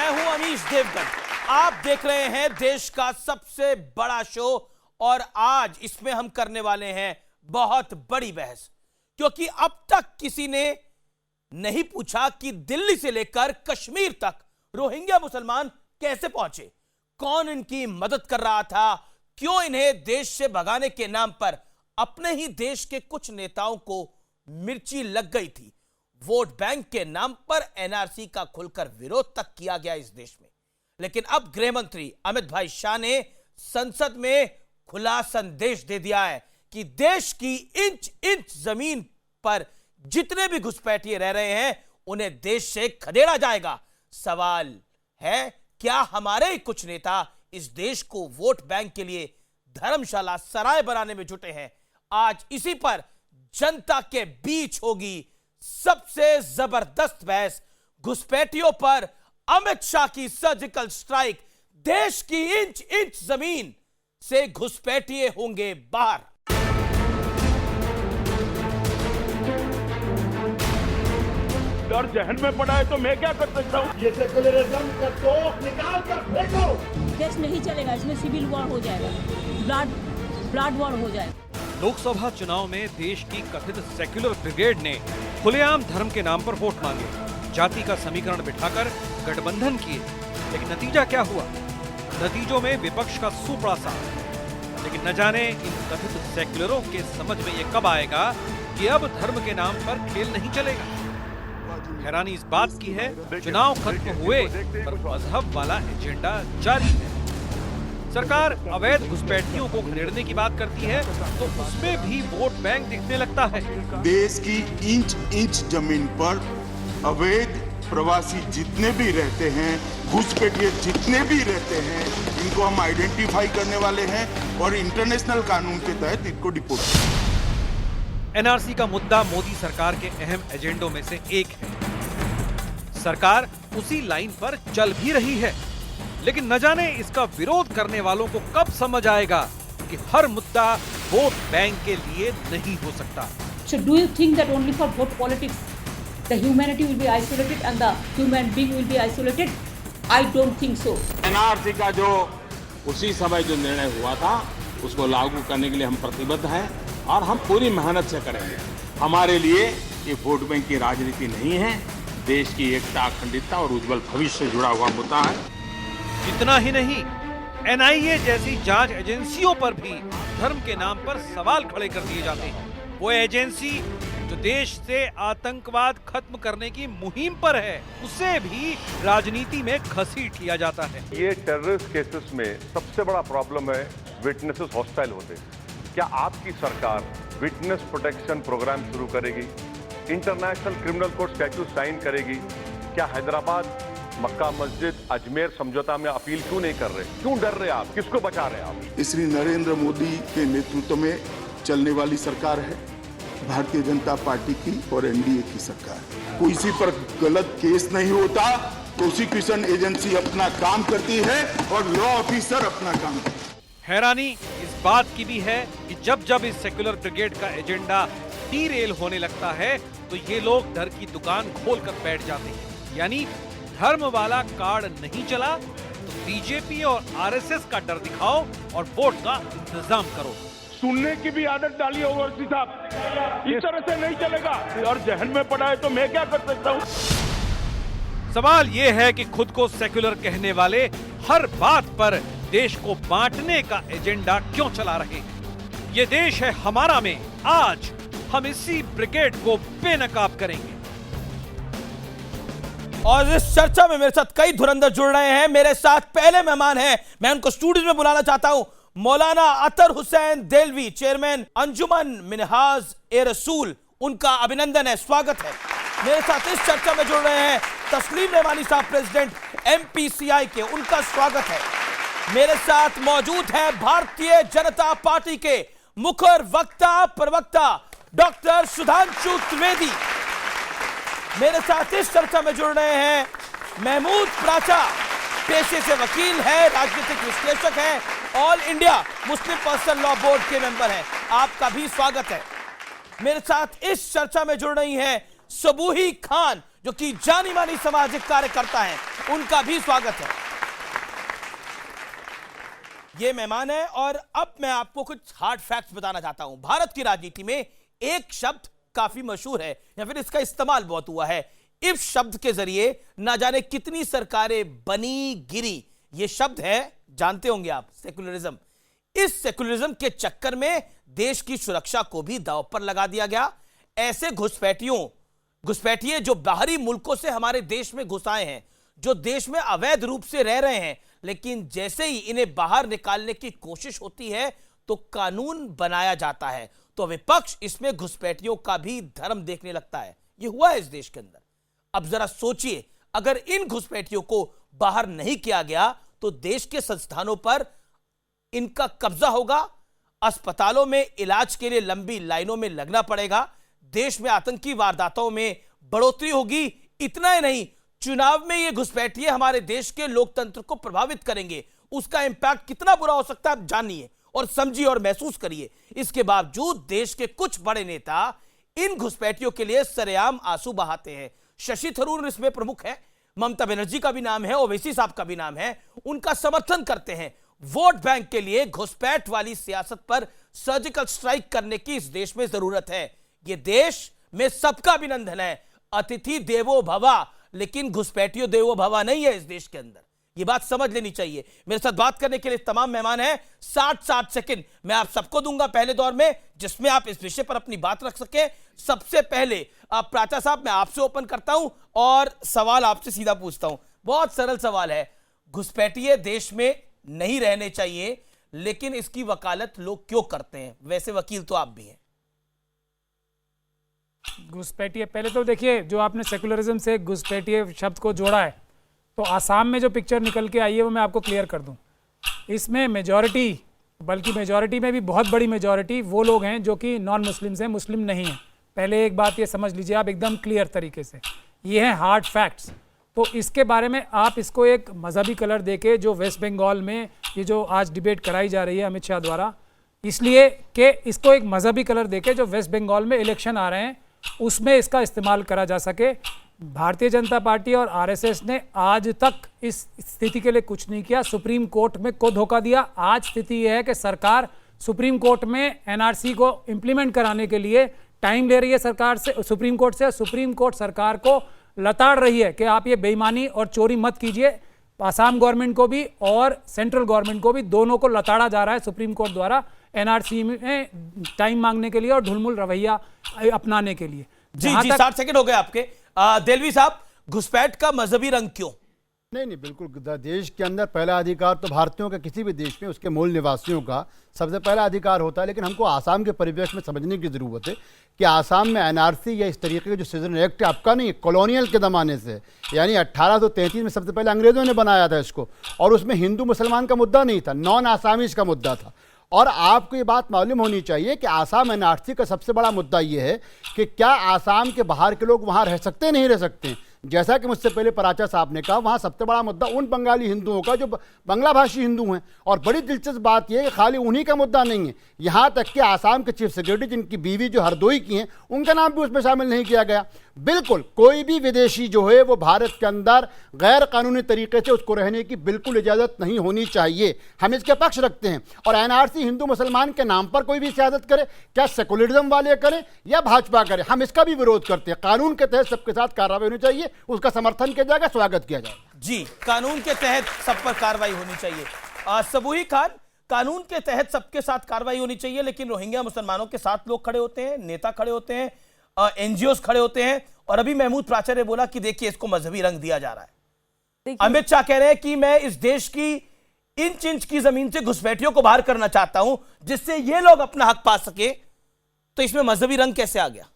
मैं हूं अमीश देवगन। आप देख रहे हैं देश का सबसे बड़ा शो और आज इसमें हम करने वाले हैं बहुत बड़ी बहस, क्योंकि अब तक किसी ने नहीं पूछा कि दिल्ली से लेकर कश्मीर तक रोहिंग्या मुसलमान कैसे पहुंचे, कौन इनकी मदद कर रहा था, क्यों इन्हें देश से भगाने के नाम पर अपने ही देश के कुछ नेताओं को मिर्ची लग गई थी। वोट बैंक के नाम पर एनआरसी का खुलकर विरोध तक किया गया इस देश में। लेकिन अब गृह मंत्री अमित भाई शाह ने संसद में खुला संदेश दे दिया है कि देश की इंच इंच जमीन पर जितने भी घुसपैठिए रह रहे हैं उन्हें देश से खदेड़ा जाएगा। सवाल है, क्या हमारे ही कुछ नेता इस देश को वोट बैंक के लिए धर्मशाला सराय बनाने में जुटे हैं? आज इसी पर जनता के बीच होगी सबसे जबरदस्त बहस। घुसपैठियों पर अमित शाह की सर्जिकल स्ट्राइक, देश की इंच इंच जमीन से घुसपैठिए होंगे बाहर। और जहन में पड़ा है तो मैं क्या कर सकता हूँ? ये सेकुलरिज्म का तोप निकाल कर फेंको। देश नहीं चलेगा, इसमें सिविल वॉर हो जाएगा, ब्लड वॉर हो जाएगा। लोकसभा चुनाव में देश की कथित सेक्युलर ब्रिगेड ने खुलेआम धर्म के नाम पर वोट मांगे, जाति का समीकरण बिठाकर गठबंधन किए, लेकिन नतीजा क्या हुआ? नतीजों में विपक्ष का सुपड़ा साथ। लेकिन न जाने इन कथित सेक्युलरों के समझ में ये कब आएगा कि अब धर्म के नाम पर खेल नहीं चलेगा। हैरानी इस बात की है, चुनाव खत्म हुए पर मजहब वाला एजेंडा जारी है। सरकार अवैध घुसपैठियों को खदेड़ने की बात करती है तो उसमें भी वोट बैंक दिखने लगता है। देश की इंच इंच जमीन पर अवैध प्रवासी जितने भी रहते हैं, घुसपैठिए जितने भी रहते हैं, इनको हम आइडेंटिफाई करने वाले हैं और इंटरनेशनल कानून के तहत इनको डिपोर्ट। एनआरसी का मुद्दा मोदी सरकार के अहम एजेंडों में से एक है। सरकार उसी लाइन पर चल भी रही है, लेकिन न जाने इसका विरोध करने वालों को कब समझ आएगा कि हर मुद्दा वोट बैंक के लिए नहीं हो सकता। So do you think that only for vote politics the humanity will be isolated and the human being will be isolated? I don't think so. NRC का जो उसी समय जो निर्णय हुआ था उसको लागू करने के लिए हम प्रतिबद्ध हैं और हम पूरी मेहनत से करेंगे। हमारे लिए ये वोट बैंक की राजनीति नहीं है, देश की एकता, अखंडता और उज्जवल भविष्य से जुड़ा हुआ मुद्दा है। इतना ही नहीं, एनआईए जैसी जांच एजेंसियों पर भी धर्म के नाम पर सवाल खड़े कर दिए जाते हैं। वो एजेंसी जो देश से आतंकवाद खत्म करने की मुहिम पर है, उसे भी राजनीति में घसीट लिया जाता है। ये टेररिस्ट केसेस में सबसे बड़ा प्रॉब्लम है विटनेसेस हॉस्टाइल होते। क्या आपकी सरकार विटनेस प्रोटेक्शन प्रोग्राम शुरू करेगी? International criminal court statute sign करेगी? क्या हैदराबाद, मक्का मस्जिद, अजमेर समझौता में अपील क्यों नहीं कर रहे? क्यों डर रहे आप? किसको बचा रहे आप? श्री नरेंद्र मोदी के नेतृत्व में चलने वाली सरकार है, भारतीय जनता पार्टी की और एनडीए की सरकार। कोई सी पर गलत केस नहीं होता, प्रोसिक्यूशन एजेंसी अपना काम करती है और लॉ ऑफिसर अपना काम करते हैं। हैरानी इस बात की भी है कि जब जब इस सेक्युलर ब्रिगेड का एजेंडा डीरेल होने लगता है तो ये लोग डर की दुकान खोलकर बैठ जाते हैं। यानी धर्म वाला कार्ड नहीं चला तो बीजेपी और आरएसएस का डर दिखाओ और वोट का इंतजाम करो। सुनने की भी आदत डाली ओवैसी साहब, इस तरह से नहीं चलेगा। और जहन में पड़ा है तो मैं क्या कर सकता हूँ? सवाल यह है कि खुद को सेक्युलर कहने वाले हर बात पर देश को बांटने का एजेंडा क्यों चला रहे हैं? ये देश है हमारा में आज हम इसी ब्रिगेड को बेनकाब करेंगे। और इस चर्चा में मेरे साथ कई धुरंधर जुड़ रहे हैं। मेरे साथ पहले मेहमान हैं, मैं उनको स्टूडियो में बुलाना चाहता हूं। मौलाना अतर हुसैन देलवी, चेयरमैन अंजुमन मिनहाज ए रसूल, उनका अभिनंदन है, स्वागत है। मेरे साथ इस चर्चा में जुड़ रहे हैं तस्लीम रहमानी साहब, प्रेसिडेंट एमपीसीआई के, उनका स्वागत है। मेरे साथ मौजूद है भारतीय जनता पार्टी के मुखर वक्ता प्रवक्ता डॉक्टर सुधांशु त्रिवेदी। मेरे साथ इस चर्चा में जुड़ रहे हैं महमूद प्राचा, पेशे से वकील है, राजनीतिक विश्लेषक है, all India Muslim personal law board के मेंबर हैं, आपका भी स्वागत है। मेरे साथ इस चर्चा में जुड़ रही हैं सबूही खान, जो कि जानी मानी सामाजिक कार्यकर्ता हैं, उनका भी स्वागत है। ये मेहमान है और अब मैं आपको कुछ हार्ड फैक्ट्स बताना चाहता हूं। भारत की राजनीति में एक शब्द काफी मशहूर है या फिर इसका इस्तेमाल बहुत हुआ है। इस शब्द के जरिए ना जाने कितनी सरकारें बनी गिरी। यह शब्द है, जानते होंगे आप, सेकुलरिज्म। इस सेकुलरिज्म के चक्कर में देश की सुरक्षा को भी दांव पर लगा दिया गया। ऐसे घुसपैठिए जो बाहरी मुल्कों से हमारे देश में घुस आए हैं, जो देश में अवैध रूप से रह रहे हैं, लेकिन जैसे ही इन्हें बाहर निकालने की कोशिश होती है तो कानून बनाया जाता है, तो विपक्ष इसमें घुसपैठियों का भी धर्म देखने लगता है। यह हुआ है इस देश के अंदर। अब जरा सोचिए, अगर इन घुसपैठियों को बाहर नहीं किया गया तो देश के संस्थानों पर इनका कब्जा होगा, अस्पतालों में इलाज के लिए लंबी लाइनों में लगना पड़ेगा, देश में आतंकी वारदातों में बढ़ोतरी होगी। इतना ही नहीं, चुनाव में ये घुसपैठिए हमारे देश के लोकतंत्र को प्रभावित करेंगे। उसका इंपैक्ट कितना बुरा हो सकता है आप जानिए और समझिए और महसूस करिए। इसके बावजूद देश के कुछ बड़े नेता इन घुसपैठियों के लिए सरेआम आंसू बहाते हैं। शशि थरूर इसमें प्रमुख है, ममता बनर्जी का भी नाम है, ओवैसी साहब का भी नाम है, उनका समर्थन करते हैं। वोट बैंक के लिए घुसपैठ वाली सियासत पर सर्जिकल स्ट्राइक करने की इस देश में जरूरत है। यह देश में सबका अभिनंदन है, अतिथि देवो भवा, लेकिन घुसपैठियों देवो भवा नहीं है इस देश के अंदर। यह बात समझ लेनी चाहिए। मेरे साथ बात करने के लिए तमाम मेहमान हैं। 60 सेकंड मैं आप सबको दूंगा पहले दौर में, जिसमें आप इस विषय पर अपनी बात रख सके। सबसे पहले आप प्राचा साहब, मैं आपसे ओपन करता हूं और सवाल आपसे सीधा पूछता हूं। बहुत सरल सवाल है, घुसपैठिए देश में नहीं रहने चाहिए, लेकिन इसकी वकालत लोग क्यों करते हैं? वैसे वकील तो आप भी हैं। घुसपैठिए, पहले तो देखिए, जो आपने सेकुलरिज्म से घुसपैठिए शब्द को जोड़ा है, तो आसाम में जो पिक्चर निकल के आई है वो मैं आपको क्लियर कर दूं। इसमें मेजॉरिटी, बल्कि मेजॉरिटी में भी बहुत बड़ी मेजॉरिटी वो लोग हैं जो कि नॉन मुस्लिम्स हैं, मुस्लिम नहीं हैं। पहले एक बात ये समझ लीजिए आप एकदम क्लियर तरीके से, ये हैं हार्ड फैक्ट्स। तो इसके बारे में आप इसको एक मजहबी कलर देके, जो वेस्ट बंगाल में ये जो आज डिबेट कराई जा रही है अमित शाह द्वारा, इसलिए कि इसको एक मजहबी कलर देके जो वेस्ट बंगाल में इलेक्शन आ रहे हैं उसमें इसका इस्तेमाल करा जा सके। भारतीय जनता पार्टी और आरएसएस ने आज तक इस स्थिति के लिए कुछ नहीं किया, सुप्रीम कोर्ट में को धोखा दिया। आज स्थिति यह है कि सरकार सुप्रीम कोर्ट में एनआरसी को इम्प्लीमेंट कराने के लिए टाइम ले रही है सरकार से, सुप्रीम कोर्ट से। सुप्रीम कोर्ट सरकार को लताड़ रही है कि आप ये बेईमानी और चोरी मत कीजिए। आसाम गवर्नमेंट को भी और सेंट्रल गवर्नमेंट को भी, दोनों को लताड़ा जा रहा है सुप्रीम कोर्ट द्वारा एनआरसी में टाइम मांगने के लिए और ढुलमुल रवैया अपनाने के लिए। जी 60 सेकंड हो गए आपके। देलवी साहब, घुसपैठ का मजहबी रंग क्यों? नहीं, बिल्कुल। देश के अंदर पहला अधिकार तो भारतीयों का, किसी भी देश में उसके मूल निवासियों का सबसे पहला अधिकार होता है। लेकिन हमको आसाम के परिवेश में समझने की ज़रूरत है कि आसाम में एनआरसी या इस तरीके का जो सिटीजन एक्ट है आपका नहीं, कॉलोनियल के ज़माने से, यानी 1833 में सबसे पहले अंग्रेज़ों ने बनाया था इसको, और उसमें हिंदू मुसलमान का मुद्दा नहीं था, नॉन आसामीज का मुद्दा था। और आपको ये बात मालूम होनी चाहिए कि आसाम एनआरसी का सबसे बड़ा मुद्दा ये है कि क्या आसाम के बाहर के लोग वहाँ रह सकते नहीं रह सकते। जैसा कि मुझसे पहले पराचा साहब ने कहा, वहाँ सबसे बड़ा मुद्दा उन बंगाली हिंदुओं का जो बांग्ला भाषी हिंदू हैं। और बड़ी दिलचस्प बात यह है कि खाली उन्हीं का मुद्दा नहीं है, यहाँ तक कि आसाम के चीफ सेक्रेटरी जिनकी बीवी जो हरदोई की हैं, उनका नाम भी उसमें शामिल नहीं किया गया। बिल्कुल कोई भी विदेशी जो है वो भारत के अंदर गैर कानूनी तरीके से उसको रहने की बिल्कुल इजाज़त नहीं होनी चाहिए। हम इसके पक्ष रखते हैं। और एनआरसी हिंदू मुसलमान के नाम पर कोई भी सियासत करे, क्या सेकुलरिज्म वाले करें या भाजपा करे, हम इसका भी विरोध करते हैं। कानून के तहत सबके साथ कार्रवाई होनी चाहिए, उसका समर्थन किया जाएगा, स्वागत किया जाएगा। जी, कानून के तहत सब पर कार्रवाई होनी चाहिए। सबूही खान, कानून के तहत सबके साथ कार्रवाई होनी चाहिए, लेकिन रोहिंग्या मुसलमानों के साथ लोग खड़े होते हैं, नेता खड़े होते हैं, एनजीओ खड़े होते हैं। और अभी महमूद प्राचार्य ने बोला कि देखिए इसको मजहबी रंग दिया जा रहा है। अमित शाह कह रहे हैं कि मैं इस देश की इंच इंच की जमीन से घुसपैठियों को बाहर करना चाहता हूं, जिससे ये लोग अपना हक पा सके। तो इसमें मजहबी रंग कैसे आ गया?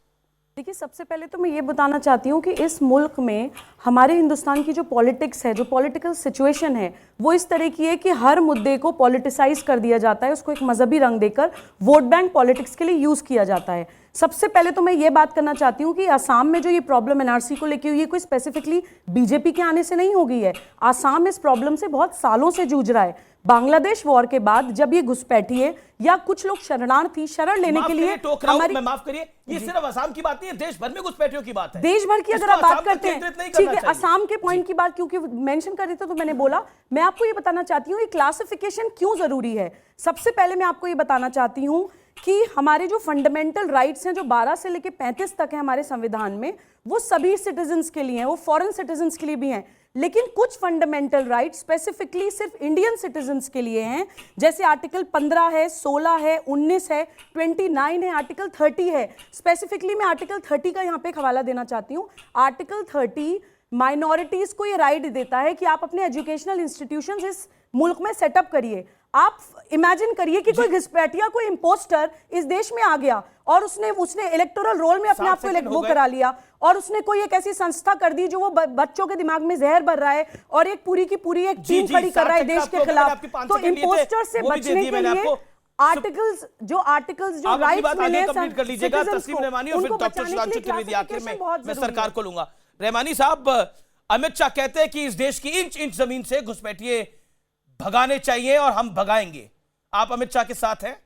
देखिए, सबसे पहले तो मैं ये बताना चाहती हूँ कि इस मुल्क में हमारे हिंदुस्तान की जो पॉलिटिक्स है, जो पॉलिटिकल सिचुएशन है, वो इस तरह की है कि हर मुद्दे को पॉलिटिसाइज कर दिया जाता है, उसको एक मजहबी रंग देकर वोट बैंक पॉलिटिक्स के लिए यूज़ किया जाता है। सबसे पहले तो मैं ये बात करना चाहती हूँ कि आसाम में जो ये प्रॉब्लम एनआरसी को लेकर हुई है, कोई स्पेसिफिकली बीजेपी के आने से नहीं हो गई है। आसाम इस प्रॉब्लम से बहुत सालों से जूझ रहा है। बांग्लादेश वॉर के बाद जब ये घुसपैठिए या कुछ लोग शरणार्थी शरण लेने के लिए मैं माफ करिए, ये सिर्फ असम की बात नहीं है, देश भर में घुसपैठियों की बात है। देश भर की अगर आप बात करते हैं, ठीक है, असम के पॉइंट की बात क्योंकि मेंशन कर रहे थे तो मैंने बोला, मैं आपको ये बताना चाहती हूँ ये क्लासिफिकेशन क्यों जरूरी है। सबसे पहले मैं आपको ये बताना चाहती हूँ कि हमारे जो फंडामेंटल राइट्स हैं जो 12 से लेकर 35 तक है हमारे संविधान में, वो सभी सिटीजन्स के लिए हैं, वो फॉरेन सिटीजन्स के लिए भी हैं, लेकिन कुछ फंडामेंटल राइट्स स्पेसिफिकली सिर्फ इंडियन सिटीजन्स के लिए हैं। जैसे आर्टिकल 15 है, 16 है, 19 है, 29 है, आर्टिकल 30 है। स्पेसिफिकली मैं आर्टिकल 30 का यहाँ पे एक हवाला देना चाहती हूँ। आर्टिकल 30 माइनॉरिटीज को ये राइट देता है कि आप अपने एजुकेशनल इंस्टीट्यूशंस इस मुल्क में सेटअप करिए। आप इमेजिन करिए कि कोई घुसपैठिया, कोई इम्पोस्टर इस देश में आ गया और उसने इलेक्टोरल रोल में अपने आप को वो करा लिया और उसने कोई एक ऐसी संस्था कर दी जो वो बच्चों के दिमाग में जहर भर रहा है और एक पूरी की पूरी एक टीम खड़ी कर रहा है देश के खिलाफ। तो इम्पोस्टर से बचने के लिए आर्टिकल्स जो राइट्स मिले कंप्लीट कर लीजिएगा तस्लीम रहमानी और फिर डॉक्टर सुधांशु त्रिवेदी आखिर में मैं सरकार को लूंगा। रहमानी साहब, अमित शाह कहते हैं कि इस देश की इंच इंच जमीन से घुसपैठिए भगाने चाहिए और हम भगाएंगे। आप अमित शाह के साथ हैं?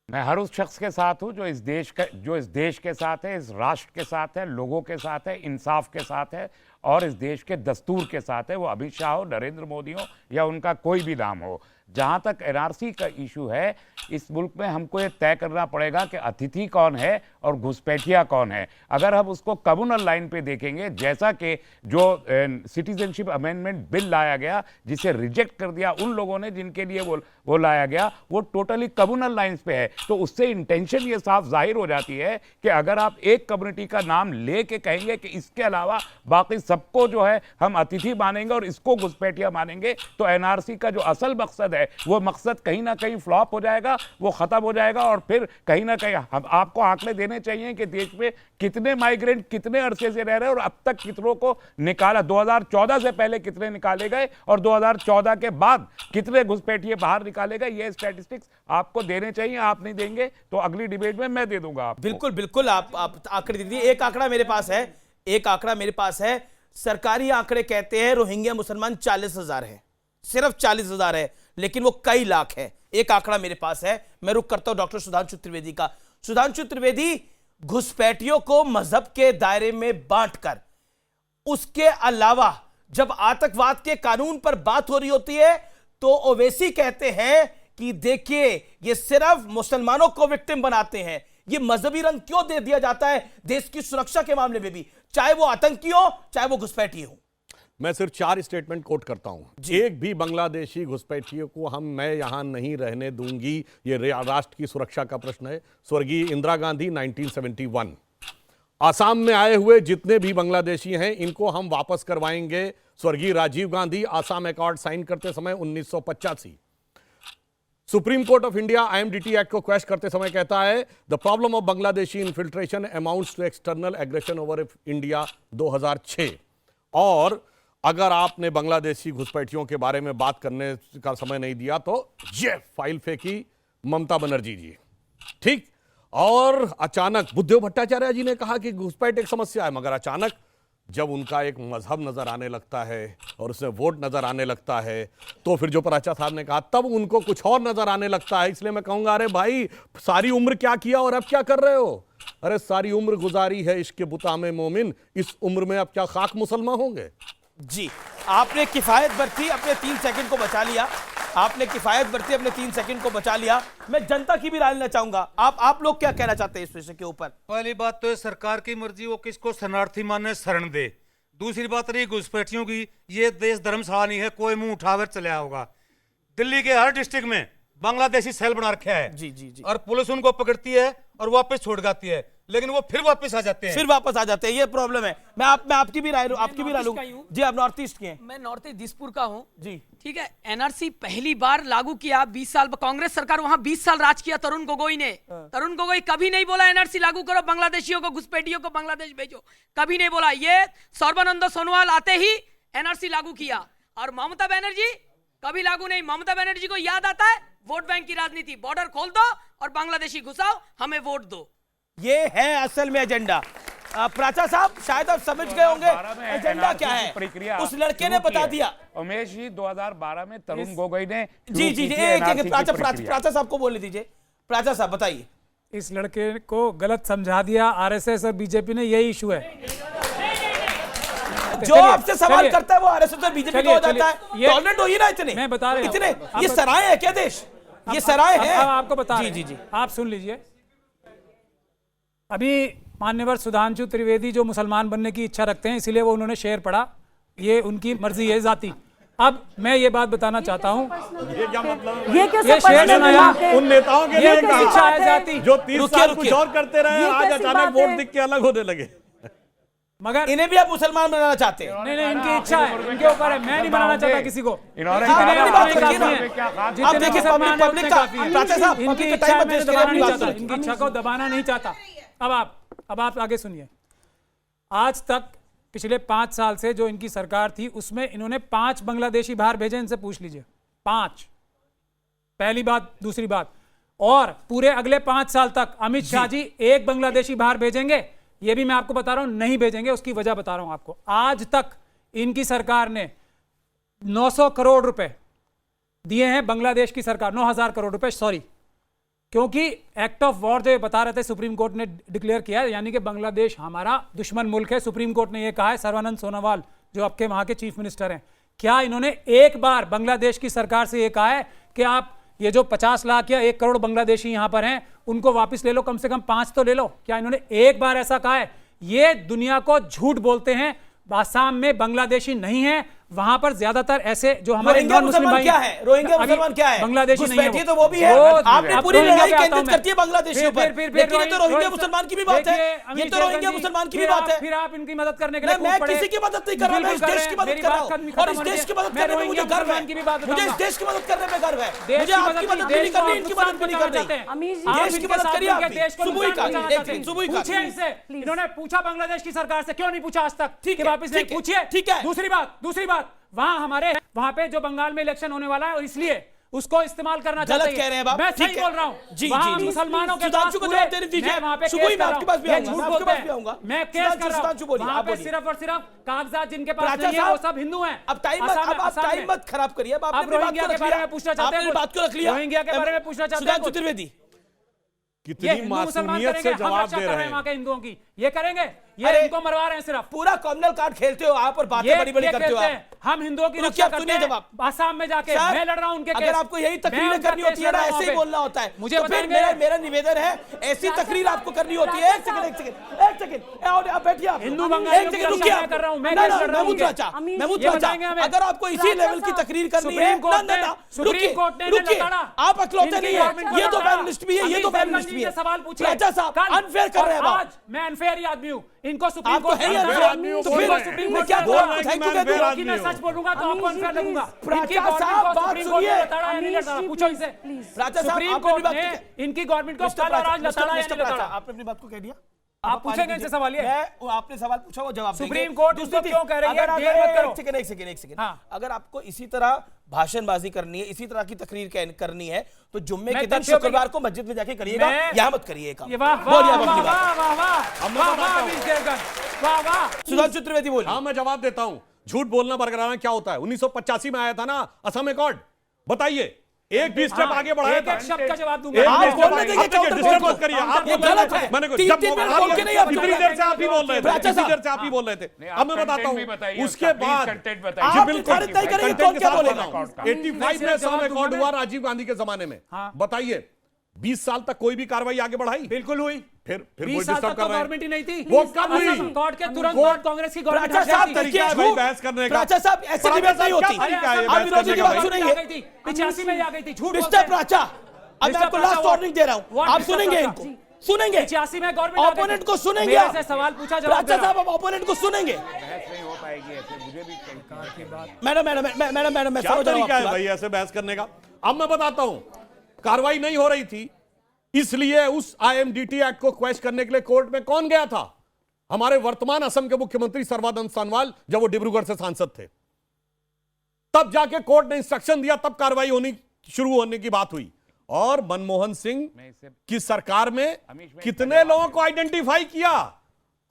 मैं हर उस शख्स के साथ हूं जो इस देश के साथ है, इस राष्ट्र के साथ है, लोगों के साथ है, इंसाफ के साथ है और इस देश के दस्तूर के साथ है। वो अमित शाह हो, नरेंद्र मोदी हो या उनका कोई भी नाम हो। जहां तक एनआरसी का इशू है, इस मुल्क में हमको ये तय करना पड़ेगा कि अतिथि कौन है और घुसपैठिया कौन है। अगर हम उसको कम्युनल लाइन पे देखेंगे, जैसा कि जो सिटीजनशिप अमेंडमेंट बिल लाया गया जिसे रिजेक्ट कर दिया उन लोगों ने जिनके लिए वो लाया गया, वो टोटली कम्युनल लाइंस पे है। तो उससे इंटेंशन ये साफ जाहिर हो जाती है कि अगर आप एक कम्युनिटी का नाम ले के कहेंगे कि इसके अलावा बाकी सबको जो है हम अतिथि मानेंगे और इसको घुसपैठिया मानेंगे, तो एनआरसी का जो असल मकसद है वो मकसद कहीं ना कहीं फ्लॉप हो जाएगा, वो खत्म हो जाएगा। और फिर कहीं ना कहीं हम आपको आंकड़े देने चाहिए कि देश में कितने माइग्रेंट कितने अरसे से रह रहे हैं और अब तक कितनों को निकाला, 2014 से पहले कितने निकाले गए और 2014 के बाद कितने घुसपैठिए बाहर निकाले गए। ये स्टैटिस्टिक्स आपको देने चाहिए। आप नहीं देंगे तो अगली डिबेट में मैं दे दूंगा आपको। बिल्कुल बिल्कुल, आप आंकड़े दे दीजिए। एक आंकड़ा मेरे पास है, सरकारी आंकड़े कहते हैं रोहिंग्या मुसलमान 40,000 है, सिर्फ 40,000 है, लेकिन वो कई लाख है। एक आंकड़ा मेरे पास है। मैं रुक करता हूं डॉक्टर सुधांशु त्रिवेदी का। सुधांशु त्रिवेदी, घुसपैठियों को मजहब के दायरे में बांटकर, उसके अलावा जब आतंकवाद के कानून पर बात हो रही होती है तो ओवैसी कहते हैं कि देखिए ये सिर्फ मुसलमानों को विक्टिम बनाते हैं। ये मजहबी रंग क्यों दे दिया जाता है देश की सुरक्षा के मामले में भी, चाहे वो आतंकी हो चाहे वो घुसपैठी हो? मैं सिर्फ 4 स्टेटमेंट कोट करता हूं। एक भी बांग्लादेशी घुसपैठियों को मैं यहां नहीं रहने दूंगी। ये राष्ट्र की सुरक्षा का प्रश्न है। स्वर्गीय इंदिरा गांधी 1971। आसाम में आए हुए जितने भी बांग्लादेशी हैं इनको हम वापस करवाएंगे। स्वर्गीय राजीव गांधी आसाम अकॉर्ड साइन करते समय 1985। Supreme court of India IMDT act को क्वेश्चन करते समय कहता है the problem of Bangladeshi infiltration amounts to external aggression over India 2006। और अगर आपने बांग्लादेशी घुसपैठियों के बारे में बात करने का समय नहीं दिया तो ये फाइल फेंकी ममता बनर्जी जी, ठीक। और अचानक बुद्धदेव भट्टाचार्य जी ने कहा कि घुसपैठ एक समस्या है, मगर अचानक जब उनका एक मजहब नजर आने लगता है और उसमें वोट नजर आने लगता है तो फिर जो पराचा साहब ने कहा तब उनको कुछ और नजर आने लगता है। इसलिए मैं कहूंगा अरे भाई सारी उम्र क्या किया और अब क्या कर रहे हो? अरे सारी उम्र गुजारी है इश्क बुता में मोमिन, इस उम्र में अब क्या खाक मुसलमान होंगे? जी, आपने किफायत बरती, अपने 3 सेकंड को बचा लिया। आपने किफायत बरती, अपने 3 सेकंड को बचा लिया। मैं जनता की भी राय लेना चाहूंगा। आप लोग क्या कहना चाहते हैं इस विषय के ऊपर? पहली बात तो सरकार की मर्जी, वो किसको शरणार्थी माने शरण दे। दूसरी बात रही घुसपैठियों की, ये देश धर्मशाला नहीं है, कोई मुंह उठाकर चला होगा। दिल्ली के हर डिस्ट्रिक्ट में बांग्लादेशी सेल बना रखा है। जी। और पुलिस उनको पकड़ती है और वापस छोड़ जाती है, लेकिन वो फिर वापस आ जाते हैं। ये प्रॉब्लम है। मैं आपकी भी राय लूं। जी, आप नॉर्थ ईस्ट के हैं। मैं नॉर्थ ईस्ट दिसपुर का हूं जी, ठीक है। एनआरसी पहली बार लागू किया 20 साल, कांग्रेस सरकार वहां 20 साल राज किया तरुण गोगोई ने। तरुण गोगोई कभी नहीं बोला एनआरसी लागू करो, बांग्लादेशियों को घुसपैठियों को बांग्लादेश भेजो, कभी नहीं बोला। ये सर्बानंद सोनोवाल आते ही एनआरसी लागू किया। और ममता बनर्जी कभी लागू नहीं। ममता बनर्जी को याद आता है वोट बैंक की राजनीति, बॉर्डर खोल दो और बांग्लादेशी घुसाओ, हमें वोट दो। ये है असल में एजेंडा। प्राचा साहब शायद आप समझ गए होंगे एजेंडा क्या है। प्रक्रिया उस लड़के ने बता दिया। उमेश जी 2012 में तरुण गोगोई ने जी जी जी एक प्राचा साहब को बोलने दीजिए। प्राचा साहब बताइए। इस लड़के को गलत समझा दिया आरएसएस और बीजेपी ने, यही इशू है। जो आपसे सवाल करता है वो आरएसएस और बीजेपी का हो जाता है। टॉलरेंट हो ही ना इतने। मैं बता रहा हूं इतने ये सराय है क्या देश? ये सराय है। आपको बता जी जी जी आप सुन लीजिए। अभी मान्यवर सुधांशु त्रिवेदी जो मुसलमान बनने की इच्छा रखते हैं, इसीलिए वो उन्होंने शेर पढ़ा, ये उनकी मर्जी है जाती। अब मैं ये बात बताना चाहता हूँ, ये क्या मतलब? ये कैसे शेर सुनाया उन नेताओं के लिए कहा इच्छा है जाती जो 30 साल कुछ और करते रहे, आज अचानक वोट दिख के अलग होने लगे। मगर इन्हें भी आप मुसलमान बनाना चाहते हैं? नहीं, इनकी इच्छा है, इनके ऊपर है। मैं नहीं बनाना चाहता किसी को। इन्होंने आप देखिए पब्लिक का प्राचा साहब इनकी इच्छा है, मैं दबाना नहीं चाहता, इनकी इच्छा को दबाना नहीं चाहता। अब आप आगे सुनिए। आज तक पिछले 5 साल से जो इनकी सरकार थी उसमें इन्होंने 5 बांग्लादेशी बाहर भेजे। इनसे पूछ लीजिए 5। पहली बात। दूसरी बात, और पूरे अगले 5 साल तक अमित शाह जी 1 बांग्लादेशी बाहर भेजेंगे, ये भी मैं आपको बता रहा हूं, नहीं भेजेंगे। उसकी वजह बता रहा हूं आपको। आज तक इनकी सरकार ने 900 करोड़ रुपए दिए हैं, बांग्लादेश की सरकार 9000 करोड़ रुपए, सॉरी, क्योंकि एक्ट ऑफ वॉर जो बता रहे थे सुप्रीम कोर्ट ने डिक्लेयर किया है, यानी कि बांग्लादेश हमारा दुश्मन मुल्क है। सुप्रीम कोर्ट ने यह कहा है। सर्बानंद सोनोवाल जो आपके वहां के चीफ मिनिस्टर हैं, क्या इन्होंने एक बार बांग्लादेश की सरकार से यह कहा है कि आप ये जो 50 लाख या 1 करोड़ बांग्लादेशी यहां पर हैं उनको वापस ले लो, कम से कम 5 तो ले लो? क्या इन्होंने एक बार ऐसा कहा है? ये दुनिया को झूठ बोलते हैं। आसाम में बांग्लादेशी नहीं है, वहां पर ज्यादातर ऐसे जो हमारे नॉन मुस्लिम भाई क्या है, रोहिंग्या मुसलमान क्या है? बांग्लादेशी नहीं है, तो वो भी है। आपने पूरी लड़ाई केंद्रित करती है बांग्लादेशियों पर, लेकिन ये तो रोहिंग्या मुसलमान की भी बात है। ये तो रोहिंग्या मुसलमान की भी बात है। फिर आप इनकी मदद करने के लिए मैं किसी की मदद नहीं कर रहा, मैं इस देश की मदद कर रहा हूं, और इस देश की मदद करने में मुझे गर्व है। मुझे इस देश की मदद करने में गर्व है। मुझे आपकी मदद नहीं करनी, इनकी मदद नहीं करनी। देश की मदद करिए आप। सुबुई का पूछिए इनसे, इन्होंने पूछा बांग्लादेश की सरकार से, क्यों नहीं पूछा आज तक? ठीक है, वापस पूछिए। ठीक है। दूसरी बात, वहां पे जो बंगाल में इलेक्शन होने वाला है और इसलिए उसको इस्तेमाल करना चाहते हैं। गलत कह रहे हैं आप। मैं सही बोल रहा हूं। जी वहां जी मुसलमानों के सुधांशु को जवाब देने दीजिए। वहां पे सुबुई मैं आपके पास भी आऊंगा, झूठ बोलते हैं। मैं केस कर रहा हूं। वहां पे सिर्फ और सिर्फ कागजात जिनके पास नहीं है वो सब हिंदू हैं। अब टाइम मत खराब करिए। आप रोहिंग्या के बारे में पूछना चाहते हैं? बात को रख लिया। रोहिंग्या के बारे में पूछना चाहते हैं? सुधांशु त्रिवेदी कितनी मासूमियत से जवाब दे रहे हैं वहां के हिंदुओं की। ये करेंगे, ये इनको मरवा रहे हैं सिर्फ। पूरा कॉम्युनल कार्ड खेलते हो आप और बातें बड़ी बड़ी करते हो आप। हम हिंदुओं की रक्षा करते हैं। आसाम में जाके मैं लड़ रहा हूं उनके केस। अगर आपको यही तकरीर करनी होती है ना, ऐसे ही बोलना होता है, मुझे तो फिर मेरा निवेदन है ऐसी तकरीर आपको करनी होती है। एक सेकंड और बैठिए आप। हिंदू बंगालियों की रक्षा मैं कर रहा हूं। मैं महमूद राजा, अगर आपको इसी लेवल की तकरीर करनी है, सुप्रीम कोर्ट ने रुकिए, आप अखलौते नहीं है। ये तो फेमिनिस्ट भी है, ये तो फेमिनिस्ट भी है। सवाल पूछिए राजा साहब, अनफेयर कर रहे हैं आप। मैं अनफेयर ही आदमी हूं। इनको सुप्रीम आपको कोर्ट है ही तो फिर सुप्रीम कोर्ट क्या बोल रहा है कि मैं सच बोलूंगा तो आपको अनफेयर लगूंगा। राजा साहब बात सुनिए। पूछो इनसे। राजा साहब सुप्रीम कोर्ट ने इनकी गवर्नमेंट को कल और आज लताड़ा या नहीं लताड़ा? आपने अपनी बात को कह दिया। आप पूछेंगे इनसे सवाल। ये आपने सवाल पूछा, वो जवाब देंगे। सुप्रीम कोर्ट उसको क्यों कह रही है? एक सेकंड। अगर आपको इसी तरह भाषणबाजी करनी है, इसी तरह की तकरीर करनी है, तो जुम्मे के दिन शुक्रवार को मस्जिद में जाके करिएगा, यहाँ मत करिए। सुधांशु त्रिवेदी बोलिए। हाँ, मैं जवाब देता हूं। झूठ बोलना बरकरार क्या होता है? 1985 में आया था ना असम एकॉर्ड, बताइए। एक भी स्टेप आगे बढ़ाया था। एक शब्द का जवाब दूंगा। डिस्टर्ब मत करिए। आप गलत है। मैंने कितनी देर से आप ही बोल रहे थे, कितनी देर से आप ही बोल रहे थे। अब मैं बताता हूँ उसके बाद। जी बिल्कुल, 85 में असम एकॉर्ड हुआ राजीव गांधी के जमाने में। बताइए 20 साल तक कोई भी कार्रवाई आगे बढ़ाई? बिल्कुल हुई। फिर 20 साल तक गवर्नमेंट ही नहीं थी। वो कब हुई? कोर्ट के तुरंत बाद कांग्रेस की गवर्नमेंट तरीका है भाई बहस करने का। प्राचा साहब, ऐसे डिबेट नहीं होती। आप विरोधी की बात सुनेंगे। 85 में आ गई थी। झूठ मिस्टर प्राचा, अब मैं आपको लास्ट वार्निंग दे रहा हूं, आप सुनेंगे इनको, सुनेंगे। 85 में गवर्नमेंट ओपोनेंट को सुनेंगे आप। सवाल पूछा जवाब। प्राचा साहब, आप ओपोनेंट को सुनेंगे। बहस नहीं हो पाएगी ऐसे, मुझे भी मैडम मैं क्या तरीका है भाई ऐसे बहस करने का? अब मैं बताता हूं, कार्रवाई नहीं हो रही थी, इसलिए उस आईएमडीटी एक्ट को क्वेश्चन करने के लिए कोर्ट में कौन गया था? हमारे वर्तमान असम के मुख्यमंत्री सर्बानंद सोनोवाल, जब वो डिब्रूगढ़ से सांसद थे। तब जाके कोर्ट ने इंस्ट्रक्शन दिया, तब कार्रवाई शुरू होने की बात हुई। और मनमोहन सिंह की सरकार में कितने लोगों को आइडेंटिफाई किया?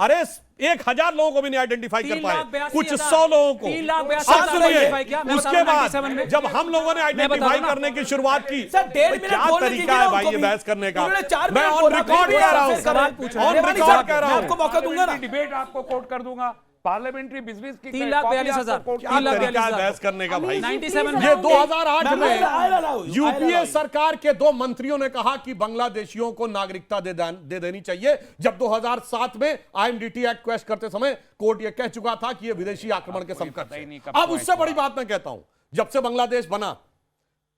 अरे 1000 लोगों को भी नहीं आइडेंटिफाई कर पाए, 3,82,000 कुछ 100 लोगों को। 3,82,000 अब सुनिए, आइडेंटिफाई किया। मैं उसके बता रहा हूं, बाद 97 जब हम लोगों ने आइडेंटिफाई करने की शुरुआत की, सर, 1.5 मिनट क्या बोलने तरीका दीजिए है ना भाई उनको ये भी। बहस करने का? उन्होंने 4 मैं मिनट ऑन बोला, रिकॉर्ड फिर कह रहा फिर सवाल हूं, पूछो। ऑन रेवानी रिकॉर्ड साहब, कह रहा मैं हूं। आपको मौका दूंगा ना। डिबेट आपको कोट कर दूंगा, पार्लियामेंट्री बिजनेस की 3,42,000 क्या तरीका है बहस करने का भाई? 97 ये 2008 मैं में लाऊं, यूपीए सरकार के 2 मंत्रियों ने कहा कि बांग्लादेशियों को नागरिकता दे देनी चाहिए, जब 2007 में आईएमडीटी एक्ट क्वेश्चन करते समय कोर्ट ये कह चुका था कि ये विदेशी आक्रमण के समकक्ष है। अब उससे बड़ी बात मैं कहता हूं, जब से बांग्लादेश बना,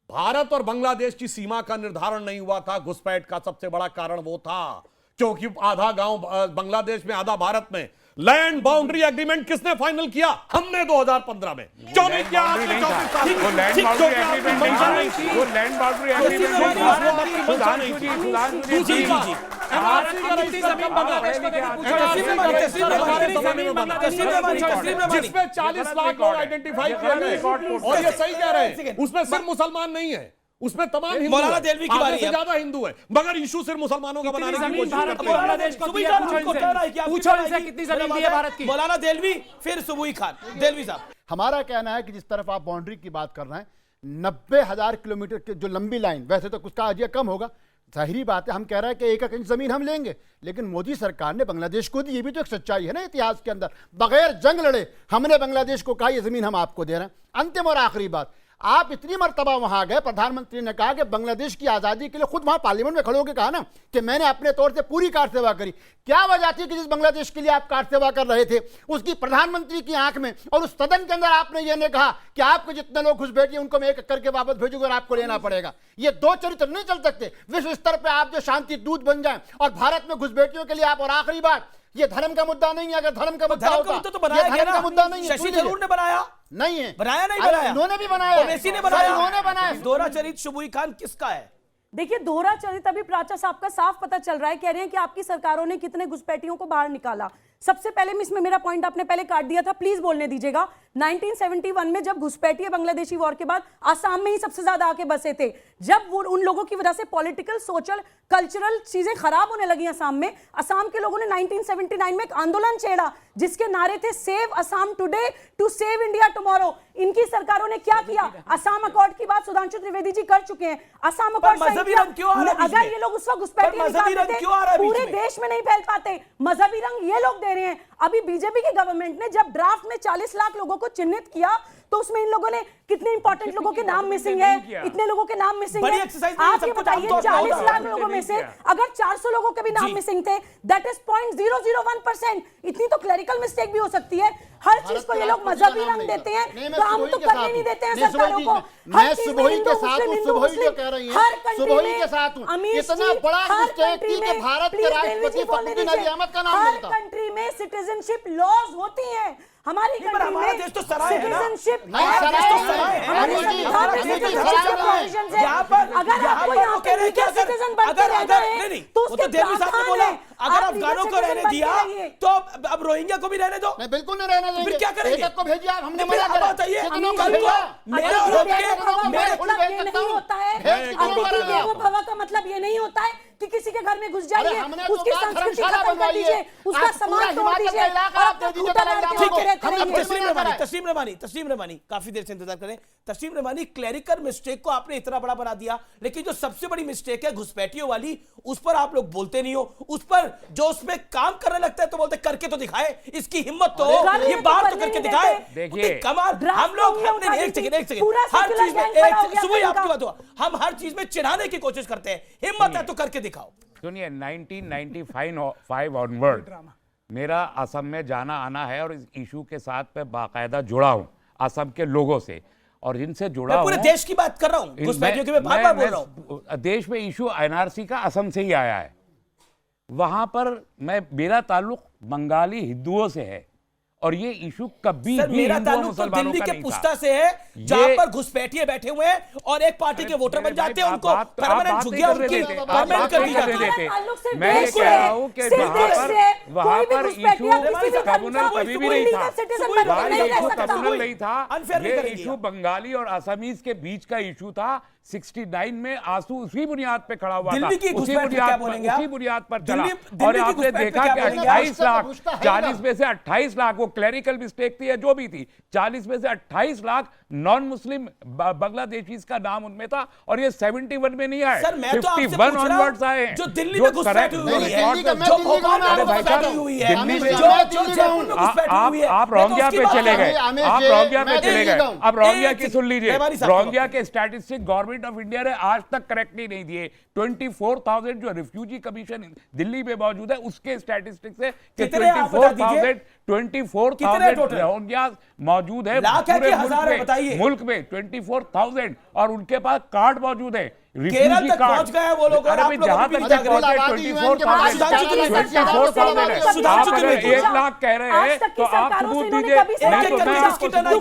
भारत और बांग्लादेश की सीमा का निर्धारण नहीं हुआ था। घुसपैठ का सबसे बड़ा कारण वो था, क्योंकि आधा गांव बांग्लादेश में, आधा भारत में। लैंड बाउंड्री एग्रीमेंट किसने फाइनल किया? हमने 2015 में। क्यों नहीं किया आपने? 34 साल वो लैंड बाउंड्री एग्रीमेंट नहीं थी, वो लैंड बाउंड्री एग्रीमेंट जिसमें 40 लाख लोग आइडेंटिफाई किए गए, और ये सही कह रहे हैं, उसमें सिर्फ मुसलमान नहीं है, उसमें तमाम हिंदू मौलाना हैं, देलवी की बारी आधे से है। ज्यादा हिंदू है, मगर इशू सिर्फ मुसलमानों का बनाने की कोशिश करते हैं। बांग्लादेश को दिया, पूछो इनसे कितनी जमीन दी है भारत की। मौलाना देलवी, फिर सुबुई खान। देलवी साहब, हमारा कहना है कि जिस तरफ आप बाउंड्री की बात कर रहे हैं, 90,000 किलोमीटर की जो लंबी लाइन, वैसे तो कुछ का अजिया कम होगा, जाहिरी बात है, हम कह रहे हैं कि 1 इंच जमीन हम लेंगे, लेकिन मोदी सरकार ने बांग्लादेश को दी। ये भी तो एक सच्चाई है ना इतिहास के अंदर। बगैर जंग लड़े हमने बांग्लादेश को कहा ये जमीन हम आपको दे रहे हैं। अंतिम और आखिरी बात, आप इतनी मर्तबा वहां गए, प्रधानमंत्री ने कहा कि बांग्लादेश की आजादी के लिए, खुद वहां पार्लियामेंट में खड़े होकर कहा ना कि मैंने अपने तौर से पूरी कार सेवा करी। क्या वजह थी कि जिस बांग्लादेश के लिए आप कार सेवा कर रहे थे, उसकी प्रधानमंत्री की आंख में और उस सदन के अंदर आपने ये नहीं कहा कि आपको जितने लोग घुसपैठिए उनको मैं एक करके वापस भेजूंगा और आपको लेना पड़ेगा? ये 2 चरित्र नहीं चल सकते। विश्व स्तर पर आप जो शांति दूत बन जाए और भारत में घुसपैठियों के लिए आप। और आखिरी बात, ये धर्म का मुद्दा नहीं है। अगर धर्म का मुद्दा होता तो बनाया ये धर्म का मुद्दा नहीं है। शशि थरूर ने बनाया नहीं है, बनाया नहीं अरे बनाया, उन्होंने भी बनाया, ओवैसी ने बनाया, उन्होंने बनाया। दोहरा चरित्र शुबुई खान किसका है? देखिए, दोहरा चरित्र अभी प्राचा साहब का साफ पता चल रहा है। कह रहे हैं कि आपकी सरकारों ने कितने घुसपैठियों को बाहर निकाला। सबसे पहले इसमें मेरा पॉइंट आपने पहले काट दिया था, प्लीज बोलने दीजिएगा। 1971 में जब घुसपैठिए बांग्लादेशी वॉर के बाद आसाम में ही सबसे ज्यादा आके बसे थे। जब वो उन लोगों की वजह से पॉलिटिकल, सोशल, कल्चरल चीजें खराब होने लगी असम में, असम के लोगों ने 1979 में एक आंदोलन छेड़ा जिसके नारे थे save Assam today to save India tomorrow. इनकी सरकारों ने क्या किया? असम अकॉर्ड की बात सुधांशु त्रिवेदी जी कर चुके हैं। असम अकॉर्ड अगर ये लोग उस वक्त घुसपैठिए निकालते थे, पूरे देश में नहीं फैल पाते। मजहबी रंग ये लोग दे रहे हैं। अभी बीजेपी की गवर्नमेंट ने जब ड्राफ्ट में 40 लाख लोगों को चिन्हित किया, तो उसमें इन लोगों ने कितने इंपॉर्टेंट लोगों के नाम मिसिंग है, इतने लोगों के नाम मिसिंग है। आप ये बताइए, 40 लाख लोगों में से अगर 400 लोगों के भी नाम मिसिंग थे, दैट इज 0.001%। इतनी तो क्लरिकल मिस्टेक भी हो सकती है। हर चीज को ये लोग मजहबी रंग देते हैं, काम तो करने नहीं देते हैं सरकारों को। मैं सुबोही के साथ हूं, सुबोही जो कह रही है, सुबोही के साथ हूं। इतना बड़ा मिस्टेक थी कि भारत के राष्ट्रपति फखरुद्दीन अली अहमद का नाम मिलता। हर कंट्री में सिटीजनशिप लॉज होती हैं। हमारी कंट्री में देश तो सराय है ना? सिटीजनशिप नहीं, सराय तो सराय है। हमारे संविधान में सिटीजनशिप प्रोविजंस है। अगर आपको यहाँ पे लीगल सिटीजन बनके रहना है तो उसके प्रावधान है। अगर अफगानों को रहने दिया तो अब रोहिंग्या को भी रहने दो। नहीं, बिल्कुल नहीं रहने देंगे। फिर क्या करेंगे? एक को भेजिए आप, हमने फिर मना अब करा। बताइए, कितनों को कल को भेजा? मेरे होप के मतलब ये नहीं होता है। अतिथि देवो भव का मतलब ये नहीं होता है कि किसी के घर में घुस जाइए, उसकी संस्कृति खत्म कर दीजिए, उसका समाज तोड़ दीजिए और अपना खूंटा लगा के वहाँ पे रहते रहिए। तस्लीम रमानी काफी देर से इंतजार करें। तस्लीम रमानी, क्लरिकल मिस्टेक को आपने इतना बड़ा बना दिया, लेकिन जो सबसे बड़ी मिस्टेक है घुसपैठियों वाली, उस पर आप लोग बोलते नहीं हो। उस पर जो उसमें काम करने लगता है तो बोलते करके तो दिखाए, इसकी हिम्मत तो ये बात तो करके दिखाए। देखिए, कमाल हम लोग एक सेकंड हर चीज में सुबह आपकी बात हुआ, हम हर चीज में चिढ़ाने की कोशिश करते हैं। हिम्मत है तो करके दिखाओ। सुनिए, 1995 ऑनवर्ड मेरा असम में जाना आना है और इस इशू के साथ मैं बाकायदा जुड़ा हूं असम के लोगों से, और जिनसे जुड़ा मैं पूरे देश की बात कर रहा हूं, घुसपैठियों की मैं बार-बार बोल रहा हूं। देश में इशू एनआरसी का असम से ही आया है। वहां पर मेरा ताल्लुक बंगाली हिंदुओं से है और ये इशू कभी सर भी मेरा हिंदू और ताल्लुक तो मुसलमानों दिल्ली का के नहीं पुस्ता था। से है, जहां ये- पर घुसपैठिए बैठे हुए हैं और एक पार्टी के वोटर बन जाते हैं, उनको आप परमानेंट बात झुग्गियां नहीं उनकी करने देते, आप परमानेंट बात कर नहीं दी करने जाती है। देते। मैं ये कह रहा हूं कि वहां पर इशू कम्युनल कभी भी नहीं था, इशू कम्युनल नहीं था, ये इशू बंगाली और असमीज के बीच का इशू था। 69 में आंसू उसी बुनियाद पे खड़ा हुआ था, दिल्ली की उसी घुसपैठ पे क्या बुनियाद बोलेंगे पर, आप? उसी बुनियाद पर चला। दिल्ली और की आपने घुसपैठ पे देखा क्या कि बोलेंगे? 28 लाख, पूछता है 40 में से 28 लाख, वो क्लैरिकल मिस्टेक थी या जो भी थी, 40 में से 28 लाख नॉन मुस्लिम बांग्लादेशीज का नाम उनमें था, और ये 71 में नहीं आए, सर मैं तो आपसे 51 पूछ रहा ऑनवर्ड्स हूं, आए हैं। जो दिल्ली में घुसपैठ हुई है, जो भोपाल में घुसपैठ हुई है, दिल्ली में जो जयपुर में घुसपैठ हुई है, आप रोहिंग्या पे चले गए, आप रोहिंग्या पे चले गए। अब रोहिंग्या की सुन लीजिए, मेहरबानी साहब, रोहिंग्या के स्टैटिस्टिक गवर्नमेंट ऑफ इंडिया ने आज तक करेक्टली नहीं दिए। 24,000 जो रिफ्यूजी कमीशन दिल्ली में मौजूद है, उसके स्टैटिस्टिक्स से कि कितने आप बता दीजिए? 24,000 रोहिंग्या मौजूद है लाख है कि हजार है, बताइए। मुल्क में 24,000, और उनके पास कार्ड मौजूद है, केरल तक पहुंच गए हैं वो लोग, और अरे आप भाई लोग जहां अभी तक भी पहुंचे जागरूक हैं। 24,000 है। आप अगर 1 लाख कह रहे हैं तो आप सबूत दीजिए, नहीं तो मैं आपको सबूत देता हूं।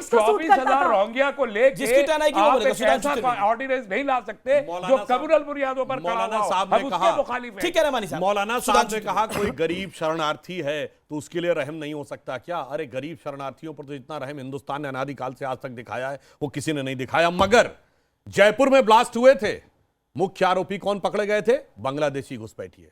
24,000 रोहिंग्या को जिसकी टनाई की लेके वो आप बोलेगा, एक सुधांशु ऐसा त्रिवेदी। ऑर्डिनेंस नहीं ला सकते जो कम्युनल बुनियादों पर खड़ा मौलाना हुआ हो। साहब हम ने उसके कहा, मुखालिफ हैं। ठीक है रहमानी साहब, मौलाना साहब सुधांशु ने कहा कोई गरीब शरणार्थी है तो उसके लिए रहम नहीं हो सकता क्या? अरे गरीब शरणार्थियों पर तो इतना रहम हिंदुस्तान ने अनादिकाल से आज तक दिखाया है, वो किसी ने नहीं दिखाया। मगर जयपुर में ब्लास्ट हुए थे, मुख्य आरोपी कौन पकड़े गए थे? बांग्लादेशी घुसपैठिए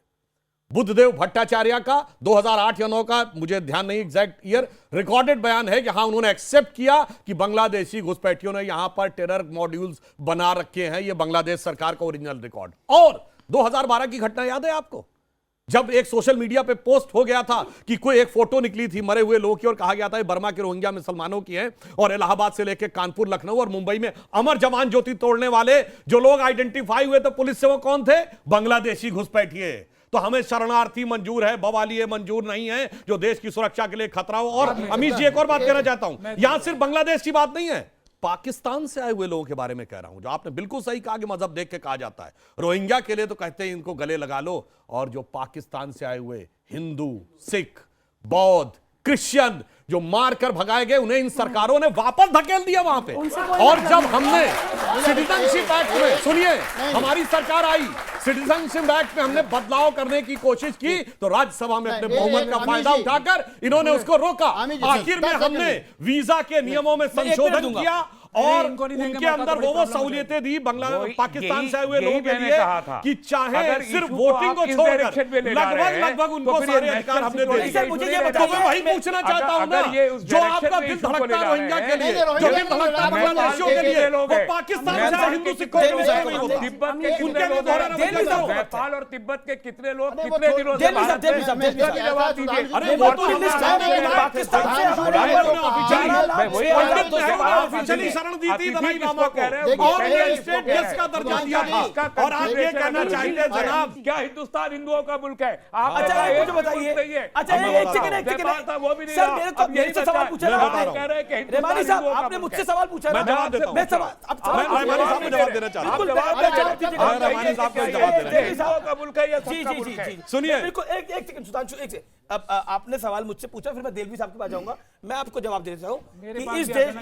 बुद्धदेव भट्टाचार्य का 2008 या 9 का मुझे ध्यान नहीं एग्जैक्ट ईयर, रिकॉर्डेड बयान है कि हाँ उन्होंने एक्सेप्ट किया कि बांग्लादेशी घुसपैठियों ने यहां पर टेरर मॉड्यूल्स बना रखे हैं। यह बांग्लादेश सरकार का ओरिजिनल रिकॉर्ड। और 2012 की घटना याद है आपको, जब एक सोशल मीडिया पे पोस्ट हो गया था कि कोई एक फोटो निकली थी मरे हुए लोगों की और कहा गया था ये बर्मा के रोहिंग्या मुसलमानों की है, और इलाहाबाद से लेकर कानपुर, लखनऊ और मुंबई में अमर जवान ज्योति तोड़ने वाले जो लोग आइडेंटिफाई हुए थे पुलिस से, वो कौन थे? बांग्लादेशी घुसपैठिए। तो हमें शरणार्थी मंजूर है, बवालिये मंजूर नहीं है जो देश की सुरक्षा के लिए खतरा हो। और अमीश जी एक और बात कहना चाहता हूं, यहां सिर्फ बांग्लादेश की बात नहीं है, पाकिस्तान से आए हुए लोगों के बारे में कह रहा हूं, जो आपने बिल्कुल सही कहा कि मजहब देख के कहा जाता है। रोहिंग्या के लिए तो कहते हैं इनको गले लगा लो, और जो पाकिस्तान से आए हुए हिंदू, सिख, बौद्ध, क्रिश्चियन जो मार कर भगाए गए, उन्हें इन सरकारों ने वापस धकेल दिया वहां पे। और जब हमने सिटीजनशिप एक्ट में, सुनिए, हमारी सरकार आई, सिटीजनशिप एक्ट में हमने बदलाव करने की कोशिश की, तो राज्यसभा में अपने बहुमत का फायदा उठाकर इन्होंने उसको रोका। आखिर में हमने वीजा के नियमों में संशोधन किया और उनके अंदर वो सहूलियतें दी पाकिस्तान से आए हुए लोगों के लिए कि चाहे सिर्फ वोटिंग को छोड़कर लगभग उनको सारे अधिकार हमने दे दिए। तो मैं वही पूछना चाहता हूं ना, जो आपका दिल धड़कता है रोहिंग्या के लिए, जो दिल धड़कता है बांग्लादेशियों के लिए, वो पाकिस्तान से आए हिंदू सिखों के लिए नहीं होता। तिब्बत के उनके कितने लिए लोग दोहरा रवैया करो। नेपाल और तिब्बत के कितने लोग कितने दिनों से दिल्ली साहब, दिल्ली साहब, दिल्ली साहब, जवाब दीजिए। अरे वो तो लिस्ट है, पाकिस्तान से ऑफिशियली शरण दी थी दलाई लामा को, और ये स्टेट गेस्ट का दर्जा दिया था। और आप ये कहना चाहते हैं जनाब, क्या हिंदुस्तान हिंदुओं का मुल्क है? आप अच्छा एक मुझे बताइए, अच्छा एक सेकंड वो भी नहीं सर, रहा। मेरे को मेरे से सवाल पूछा ना आपने, रेमानी साहब आपने मुझसे सवाल पूछा ना, मैं जवाब देता हूं। मैं सवाल, अब मैं रेमानी साहब को जवाब देना चाहता हूं। रेमानी साहब को जवाब देना हिंदुओं का मुल्क है या सबका मुल्क है? सुनिए, बिल्कुल एक सेकंड सुधांशु, एक सेकंड। अब आपने सवाल मुझसे पूछा, फिर मैं देलवी साहब के पास जाऊंगा। मैं आपको जवाब देता हूं कि इस देश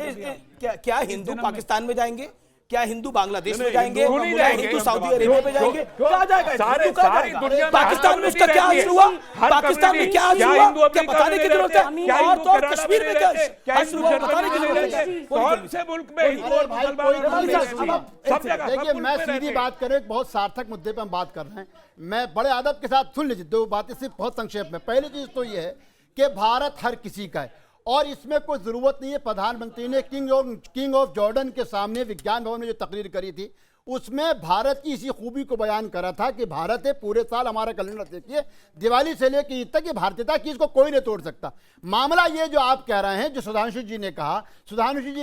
क्या हिंदू पाकिस्तान में जाएंगे, क्या हिंदू बांग्लादेश में जाएंगे, क्या हिंदू सऊदी अरेबिया में जाएंगे, कहा जाएगा पाकिस्तान में उसका क्या हासिल हुआ, पाकिस्तान में क्या हासिल हुआ, क्या बताने की जरूरत है? और तो और कश्मीर में क्या हासिल हुआ बताने की जरूरत है? कौन से मुल्क में हिंदू और मुसलमान सब जगह? देखिए, मैं सीधी बात करें, एक बहुत सार्थक मुद्दे पर हम बात कर रहे हैं। मैं बड़े अदब के साथ सुन लीजिए, दो बातें सिर्फ बहुत संक्षेप में। पहली चीज तो यह है कि भारत हर किसी का है, और इसमें कोई जरूरत नहीं है। प्रधानमंत्री ने किंग ऑफ जॉर्डन के सामने विज्ञान भवन में जो तकरीर करी थी, उसमें भारत की इसी खूबी को बयान करा था कि भारत है, पूरे साल हमारा कैलेंडर देखिए, दिवाली से लेकर ईद तक, ये भारतीयता की इसको कोई नहीं तोड़ सकता। मामला ये जो आप कह रहे हैं, जो सुधांशु जी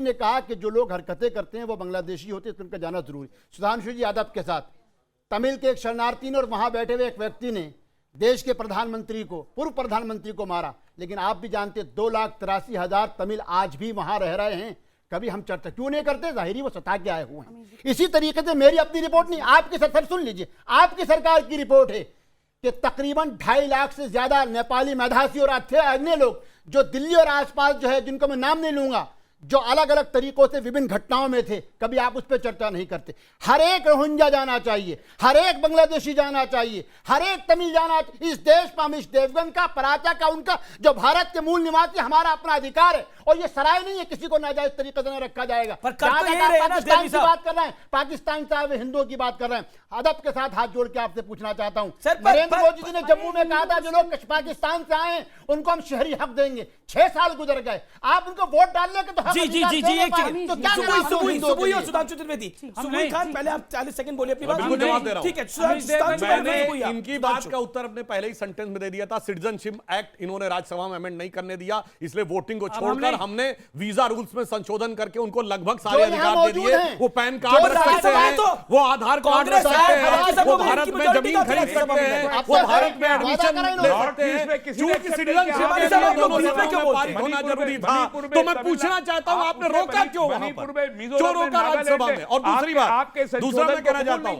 ने कहा कि जो लोग हरकतें करते हैं वो बांग्लादेशी होते हैं, तो उनका जाना जरूरी। सुधांशु जी अदब के साथ, तमिल के एक शरणार्थी ने और वहां बैठे हुए एक व्यक्ति ने देश के प्रधानमंत्री को, पूर्व प्रधानमंत्री को मारा, लेकिन आप भी जानते 2,83,000 तमिल आज भी वहां रह रहे हैं। कभी हम चर्चा क्यों नहीं करते? जाहिर वो सता के आए हुए हैं। इसी तरीके से मेरी अपनी रिपोर्ट नहीं, आपकी सरकार सुन लीजिए, आपकी सरकार की रिपोर्ट है कि तकरीबन 2.5 लाख से ज्यादा नेपाली, मेधासी और अन्य लोग जो दिल्ली और आसपास जो है, जिनको मैं नाम नहीं लूंगा, जो अलग अलग तरीकों से विभिन्न घटनाओं में थे, कभी आप उस पर चर्चा नहीं करते। हर एक रोहिंग्या जाना चाहिए, हर एक बांग्लादेशी जाना चाहिए, हर एक तमिल जाना। इस देश पर अमिश देवगन का, पराचा का, उनका जो भारत के मूल निवासी, हमारा अपना अधिकार है, और ये सराय नहीं है किसी को नाजायज तरीके से न रखा जाएगा। पाकिस्तान की बात कर रहे हैं, पाकिस्तान से आए हिंदुओं की बात कर रहे हैं। अदब के साथ हाथ जोड़ के आपसे पूछना चाहता हूं, नरेंद्र मोदी जी ने जम्मू में कहा था जो लोग पाकिस्तान से आए उनको हम शहरी हक देंगे। 6 साल गुजर गए, आप उनको वोट डालने के तो जी जी जी जी एक सेकंड, सुबुई और सुधांशु त्रिवेदी, सुबुई खान पहले आप 40 सेकंड बोलिए अपनी बात। बिल्कुल जवाब दे रहा हूं। ठीक है, मैंने इनकी बात का उत्तर अपने पहले ही सेंटेंस में दे दिया था। सिटीजनशिप एक्ट इन्होंने राज्यसभा में अमेंड नहीं करने दिया, इसलिए वोटिंग को छोड़कर हमने वीजा रूल्स में संशोधन करके उनको लगभग सारे अधिकार दे दिए। वो पैन कार्ड रख सकते हैं, वो आधार कार्ड रख सकते हैं, वो भारत में जमीन खरीद सकते हैं, वो भारत में एडमिशन ले सकते हैं। क्योंकि सिटीजनशिप दोनों सभाओं में पारित होना जरूरी था। तो मैं पूछना चाहता हूं, आपने रोका क्यों वहां पर? क्यों रोका राज्यसभा में? और दूसरी बात, दूसरा मैं कहना चाहता हूं,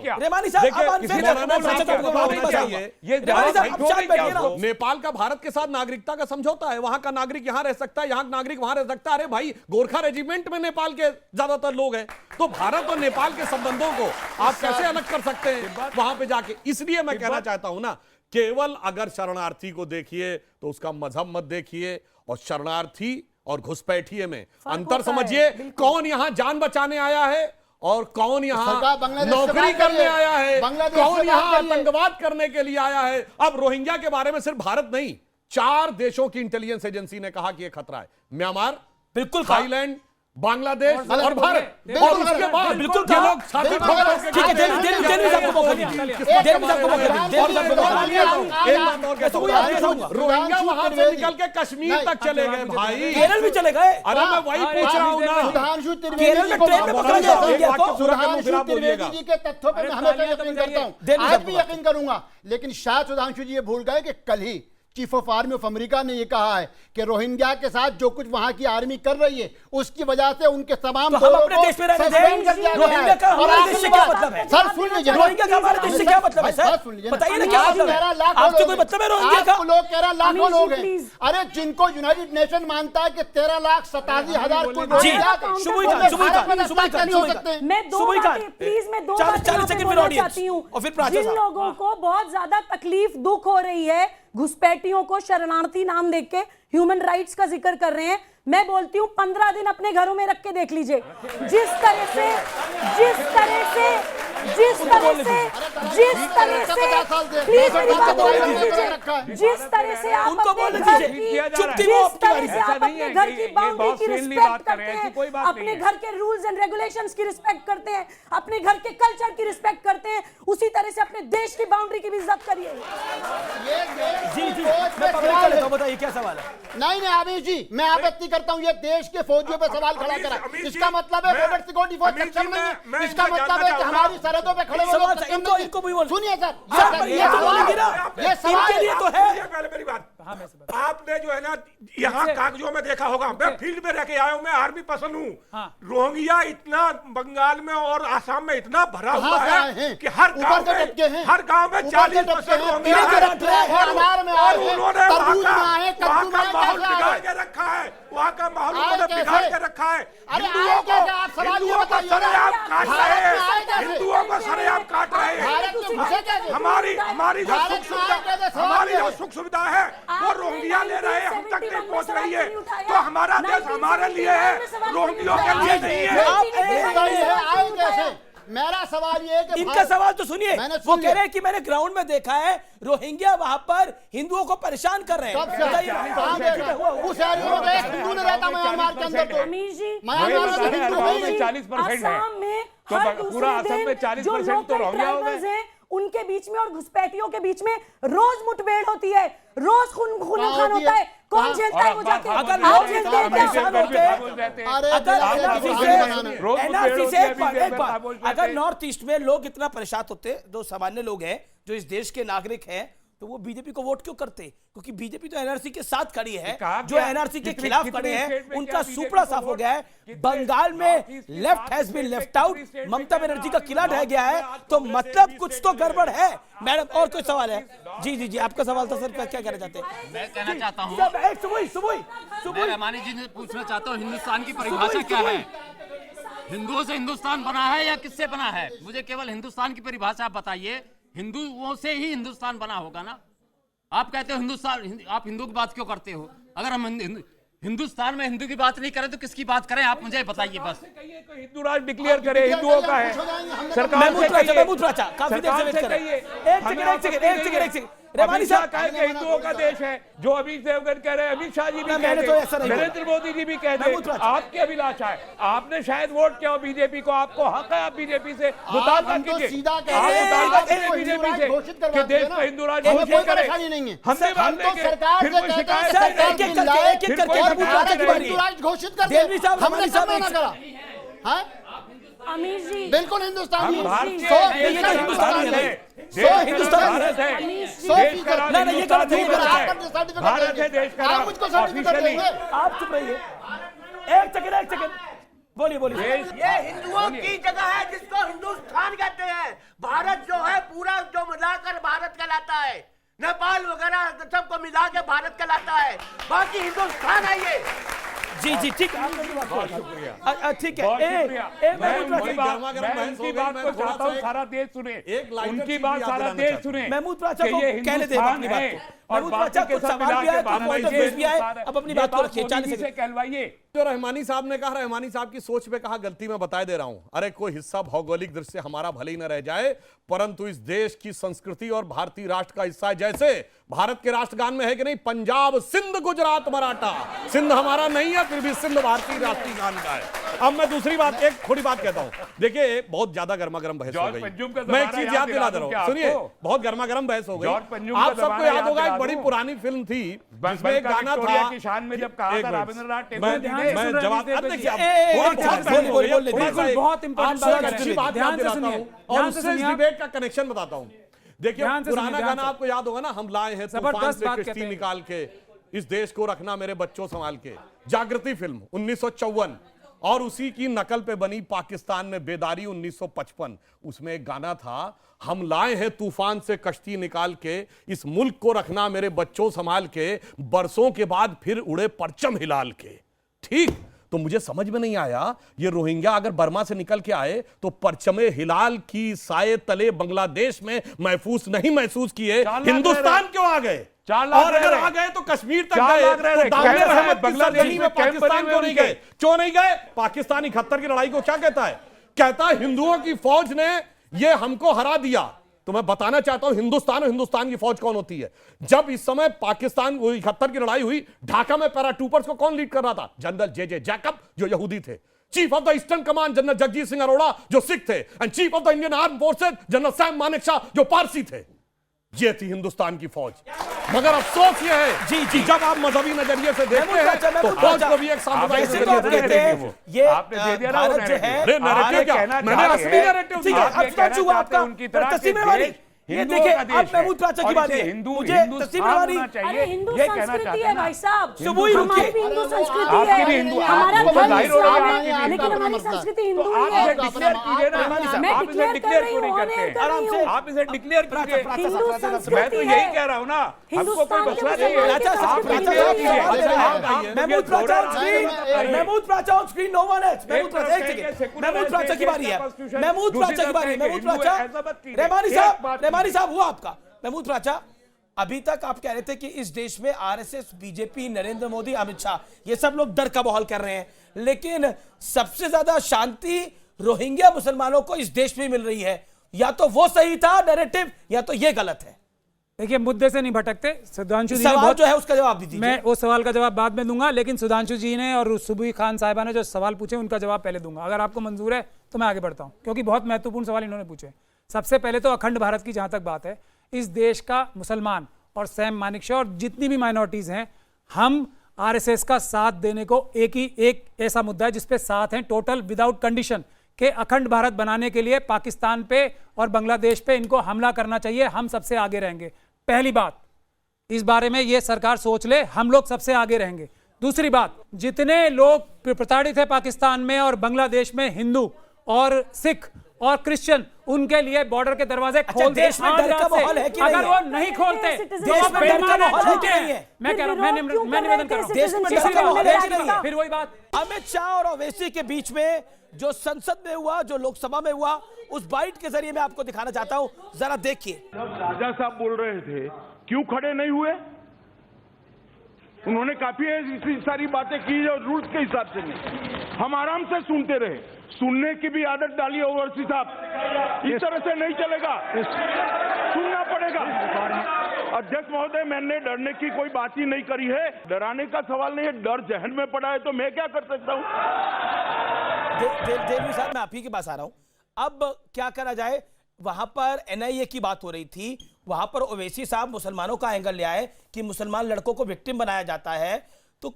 नेपाल का भारत के साथ नागरिकता का समझौता है, वहां का नागरिक यहां रह सकता है, यहां का नागरिक वहां रह सकता है। अरे भाई, गोरखा रेजिमेंट में नेपाल के ज्यादातर लोग हैं, तो भारत और नेपाल के संबंधों को आप कैसे अलग कर सकते हैं वहां पे जाके? इसलिए मैं कहना चाहता हूं ना, केवल अगर शरणार्थी को देखिए तो उसका मजहब मत देखिए, और शरणार्थी और घुसपैठिए में अंतर समझिए। कौन यहां जान बचाने आया है और कौन यहां नौकरी करने आया है, कौन यहां आतंकवाद करने के लिए आया है। अब रोहिंग्या के बारे में सिर्फ भारत नहीं, 4 देशों की इंटेलिजेंस एजेंसी ने कहा कि यह खतरा है। म्यांमार, बिल्कुल, थाईलैंड, बांग्लादेश और भारत। और उसके बाद बिल्कुल ये लोग साथी ठीक है, रोहिंग्या वहां से निकल के कश्मीर तक चले गए भाई, केरल भी चले गए। अरे मैं वही पूछ रहा हूं ना, सुधांशु केरल में ट्रेन में पकड़ा गया रोहिंग्या को। सुधांशु त्रिवेदी जी के तथ्यों पर मैं हमेशा यकीन करता हूं, आज भी यकीन करूंगा। लेकिन शायद सुधांशु जी ये भूल गए कि कल ही chief of army of America ने ये कहा है कि रोहिंग्या के साथ जो कुछ वहां की आर्मी कर रही है उसकी वजह से उनके तमाम तो हम अपने देश में रहने दें। रोहिंग्या का हमारे देश से क्या मतलब है? सर सुन लीजिए, रोहिंग्या का हमारे देश से क्या मतलब है सर? बताइए ना क्या मतलब है? आपसे कोई मतलब है रोहिंग्या का? लोग 13 लाखों लोग हैं। अरे जिनको यूनाइटेड नेशन मानता है कि 13,87,000 जिन लोगों को बहुत ज्यादा तकलीफ दुख हो रही है, घुसपैठियों को शरणार्थी नाम देख के ह्यूमन राइट्स का जिक्र कर रहे हैं, मैं बोलती हूं 15 दिन अपने घरों में रख के देख लीजिए। जिस तरह से प्लीज मेरी बात कीजिए, जिस तरह से आप अपने घर की बाउंड्री की रिस्पेक्ट करते हैं, अपने घर के रूल्स एंड रेगुलेशंस की रिस्पेक्ट करते हैं, अपने घर के कल्चर की रिस्पेक्ट करते हैं, उसी तरह से अपने देश की बाउंड्री की भी इज्जत करिए। जी मैं पकड़ लेता हूं, बताइए क्या सवाल है? नहीं आमिर जी, मैं आपत्ति करता हूं, ये देश के फौजियों पे सवाल खड़ा करा। इसका मतलब है बॉर्डर सिक्योरिटी फोर्स सक्षम नहीं है, इसका मतलब है कि हमारी सरहदों पे खड़े लोग सक्षम नहीं है। सुनिए सर, ये सवाल के लिए तो है। पहले मेरी बात, आपने जो है ना यहाँ कागजों में देखा होगा, मैं फील्ड में रह के आया हूँ, मैं आर्मी पर्सन हूँ। रोहिंग्या इतना बंगाल में और आसाम में इतना भरा हुआ है कि हर गांव में 40% रोहिंग्या और उन्होंने वहाँ का माहौल बिगाड़ के रखा है, वहाँ का माहौल उन्होंने बिगाड़ के रखा है। हिंदुओं को सरेआम काट रहे हैं, हिंदुओं को सरेआम काट रहे हैं। हमारी जो सुख सुविधा है वो रोहिंग्या ले रहे हैं, हम तक नहीं पहुंच रही है। तो हमारा देश हमारे लिए है, रोहिंग्यों के लिए नहीं है। मेरा सवाल ये है कि इनका सवाल तो सुनिए, वो कह रहे हैं कि मैंने ग्राउंड में देखा है रोहिंग्या वहां पर हिंदुओं को परेशान कर रहे हैं। उस एरिया में हिंदू नहीं रहता म्यांमार के अंदर, तो म्यांमार में हिंदू है 40% है, तो पूरा असम में 40% तो रोहिंग्या हो गए। उनके बीच में और घुसपैठियों के बीच में रोज मुठभेड़ होती है, रोज खून-खान होता है। कौन झेलता है वो जाके? अगर लोग झेलते हैं क्या? अगर नॉर्थ ईस्ट में लोग इतना परेशान होते, जो सामान्य लोग हैं, जो इस देश के नागरिक हैं, तो वो बीजेपी को वोट क्यों करते? क्योंकि बीजेपी तो एनआरसी के साथ खड़ी है, जो क्या? एनआरसी के कितने- खिलाफ कितने खड़े हैं स्टेट में उनका क्या बीजेपी सुपड़ा को साफ हो वोट- गया है। कितने- बंगाल में नॉर्थ ईस्ट के लेफ्ट हैज साथ बीन में लेफ्ट आउट, कितनी स्टेट में ममता क्या बनर्जी का किला नॉर्थ ढह गया है, में तो आज मतलब में कुछ स्टेट तो में गड़बड़ है। मैडम और कोई सवाल है? जी जी जी, आपका सवाल था सर, क्या कहना चाहते हैं? मैं कहना चाहता हूँ, सुबह रहमानी जी ने पूछना चाहता हूँ, हिंदुस्तान की परिभाषा क्या है? हिंदुओं से हिंदुस्तान बना है या किससे बना है? मुझे केवल हिंदुस्तान की परिभाषा आप बताइए। हिंदुओं से ही हिंदुस्तान बना होगा ना? आप कहते हो हिंदुस्तान, आप हिंदू की बात क्यों करते हो? अगर हम हिंदुस्तान में हिंदू की बात नहीं करें तो किसकी बात करें? आप मुझे बताइए बस। हिंदू राष्ट्र डिक्लेयर करे, हिंदुओं का है। सरकार महमूद राजा काफी देर से वेट कर रहे हैं। एक सेकंड रेवानी साहब कहेंगे हिंदुओं का देश है, जो अमित देवगन कह रहे हैं, अमित शाह जी भी मैंने तो ऐसा नहीं बोला। नरेंद्र मोदी जी भी कहते हैं, आपकी अभिलाषा है। आपने शायद वोट किया हो बीजेपी को, आपको हक है आप बीजेपी से मुतालबा कीजिए, बीजेपी से कि देश को हिंदू राष्ट्र घोषित करें। हमने मान लेंगे, फिर कोई शिकायत अमीर जी बिल्कुल हिंदुस्तानी है, भारत है देश का नाम। ऑफिशियली आप चुप रहिए, एक सेकंड बोलिए। ये हिंदुओं की जगह है जिसको हिंदुस्तान कहते हैं। भारत जो है पूरा जो मिलाकर भारत कहलाता है, नेपाल वगैरह सबको मिला के भारत कहलाता है, बाकी हिंदुस्तान है ये। जी ठीक है, ठीक है। मैं उनकी बात को चाहता हूँ सारा देश सुने, उनकी बात सारा देश सुने। महमूद प्राचा को कहने दें अपनी बात को। महमूद प्राचा कुछ सवाल भी आए, पॉइंट ऑफ व्यू भी आए, अब अपनी बात को रखिए। 40 से कहलवाइए। जो रहमानी साहब ने कहा, रहमानी साहब की सोच पे कहा गलती मैं बता दे रहा हूं। अरे कोई हिस्सा भौगोलिक दृष्टि से हमारा भले ही न रह जाए, परंतु इस देश की संस्कृति और भारतीय राष्ट्र का हिस्सा है। जैसे भारत के राष्ट्रगान में है कि नहीं, पंजाब सिंध गुजरात मराठा, सिंध हमारा नहीं है फिर भी सिंध भारतीय राष्ट्रीय गान का है। अब मैं दूसरी बात, एक थोड़ी बात कहता हूं। देखिए बहुत ज्यादा गर्मा गर्म बहस हो गई, मैं एक चीज याद दिला दे रहा हूं, सुनिए। बहुत गर्मा गर्म बहस हो गई। आप सबको याद होगा, एक बड़ी पुरानी फिल्म थी जिसमें एक गाना था की शान में, जब कहा था रविंद्रनाथ टैगोर जी ने। मैं जवाब बहुत इंपॉर्टेंट ध्यान से सुनिए और उससे इस डिबेट का कनेक्शन बताता हूं। देखिए पुराना गाना आपको याद होगा ना, हम लाए हैं तूफान से कश्ती निकाल के, इस देश को रखना मेरे बच्चों संभाल के। जागृति फिल्म 1954 और उसी की नकल पे बनी पाकिस्तान में बेदारी 1955। उसमें एक गाना था, हम लाए हैं तूफान से कश्ती निकाल के, इस मुल्क को रखना मेरे बच्चों संभाल के, बरसों के बाद फिर उड़े परचम हिलाल के। ठीक, तो मुझे समझ में नहीं आया, ये रोहिंग्या अगर बर्मा से निकल के आए तो परचमे हिलाल की साए तले बांग्लादेश में महफूज नहीं महसूस किए, हिंदुस्तान क्यों आ गए? और अगर आ गए तो कश्मीर तक गए, तो दाऊद अहमद की सरजमी में पाकिस्तान क्यों नहीं गए? क्यों नहीं गए? पाकिस्तान 71 की लड़ाई को क्या कहता है? कहता है हिंदुओं की फौज ने ये हमको हरा दिया। तो मैं बताना चाहता हूं हिंदुस्तान और हिंदुस्तान की फौज कौन होती है। जब इस समय पाकिस्तान 71 की लड़ाई हुई, ढाका में पैराट्रूपर्स को कौन लीड कर रहा था? जनरल जे जैकब जो यहूदी थे। Chief of the eastern command general Jagjit Singh Arora जो सिख थे, and chief of the Indian arm forces general Sam Manekshaw जो पारसी थे। ये थी हिंदुस्तान की फौज। मगर अफसोस ये है जी जब आप मजहबी नजरिए से देखते हैं तो फौज को भी एक सांप्रदायिक नजरिए से देखते हैं। ये भारत जो है, मैंने असली नैरेटिव दिया। उनकी तरह ये देखिए, अब महमूद प्राचा की बात है, मुझे तस्लीम रवानी अरे हिंदू संस्कृति है भाई साहब, सुबह हमारी भी हिंदू संस्कृति है, हमारा धर्म इस्लाम है, लेकिन हमारी संस्कृति हिंदू ही है। मैं डिक्लेयर कर रही हूँ, आप इसे डिक्लेयर कीजिए। हिंदू मैं तो संस्कृति यही कह रहा हूँ ना, हमको कोई मसला नहीं है। Mahmood Pracha on screen, no one else. Mahmood Pracha की बारी है, महमूद प्राचा की बारी है। महमूद प्राचा, रहमानी साहब हुआ आपका। महमूद प्राचा, अभी तक आप कह रहे थे कि इस देश में आरएसएस, बीजेपी, नरेंद्र मोदी, अमित शाह, ये सब लोग डर का माहौल कर रहे हैं, लेकिन सबसे ज्यादा शांति रोहिंग्या मुसलमानों को इस देश में मिल रही है। या तो वो सही था नैरेटिव, या तो ये गलत है। देखिए, मुद्दे से नहीं भटकते। सुधांशु जी सवाल जो है उसका जवाब भी दीजिए। मैं उस सवाल का जवाब बाद में दूंगा, लेकिन सुधांशु जी ने और सुबही खान साहिबा ने जो सवाल पूछे उनका जवाब पहले दूंगा। अगर आपको मंजूर है तो मैं आगे बढ़ता हूं, क्योंकि बहुत महत्वपूर्ण सवाल इन्होंने पूछे। सबसे पहले तो अखंड भारत की जहां तक बात है, इस देश का मुसलमान और सैम मानेकशॉ और जितनी भी माइनॉरिटीज हैं, हम आरएसएस का साथ देने को एक ऐसा मुद्दा है जिसपे साथ हैं टोटल विदाउट कंडीशन के अखंड भारत बनाने के लिए पाकिस्तान पे और बांग्लादेश पे इनको हमला करना चाहिए, हम सबसे आगे रहेंगे। पहली बात, इस बारे में ये सरकार सोच ले, हम लोग सबसे आगे रहेंगे। दूसरी बात, जितने लोग प्रताड़ित है पाकिस्तान में और बांग्लादेश में, हिंदू और सिख और क्रिश्चियन, उनके लिए बॉर्डर के दरवाजे खोल दे। देश में डर का माहौल है कि अगर नहीं वो है? नहीं खोलते देश में डर का माहौल है कि नहीं है? मैं कह रहा हूं, मैं निवेदन कर रहा हूं, देश में डर का माहौल है कि नहीं है? फिर वही बात, अमित शाह और ओवैसी के बीच में जो संसद में हुआ, जो लोकसभा में हुआ, उस बाइट के जरिए मैं आपको दिखाना चाहता हूं, जरा देखिए। राजा साहब बोल रहे थे, क्यों खड़े नहीं हुए? उन्होंने काफी ऐसी सारी बातें की जो रूल्स के हिसाब से नहीं, हम आराम से सुनते रहे। सुनने की भी आदत डाली ओवैसी साहब, इस तरह से नहीं चलेगा, सुनना पड़ेगा। अध्यक्ष महोदय, मैंने डरने की कोई बात ही नहीं करी है, डराने का सवाल नहीं है, डर जहन में पड़ा है तो मैं क्या कर सकता हूं? देववी साहब, मैं आप ही के पास आ रहा हूं। अब क्या करा जाए? वहां पर एनआईए की बात हो रही थी, वहां पर ओवैसी साहब मुसलमानों का एंगल ले आए कि मुसलमान लड़कों को विक्टिम बनाया जाता है। तो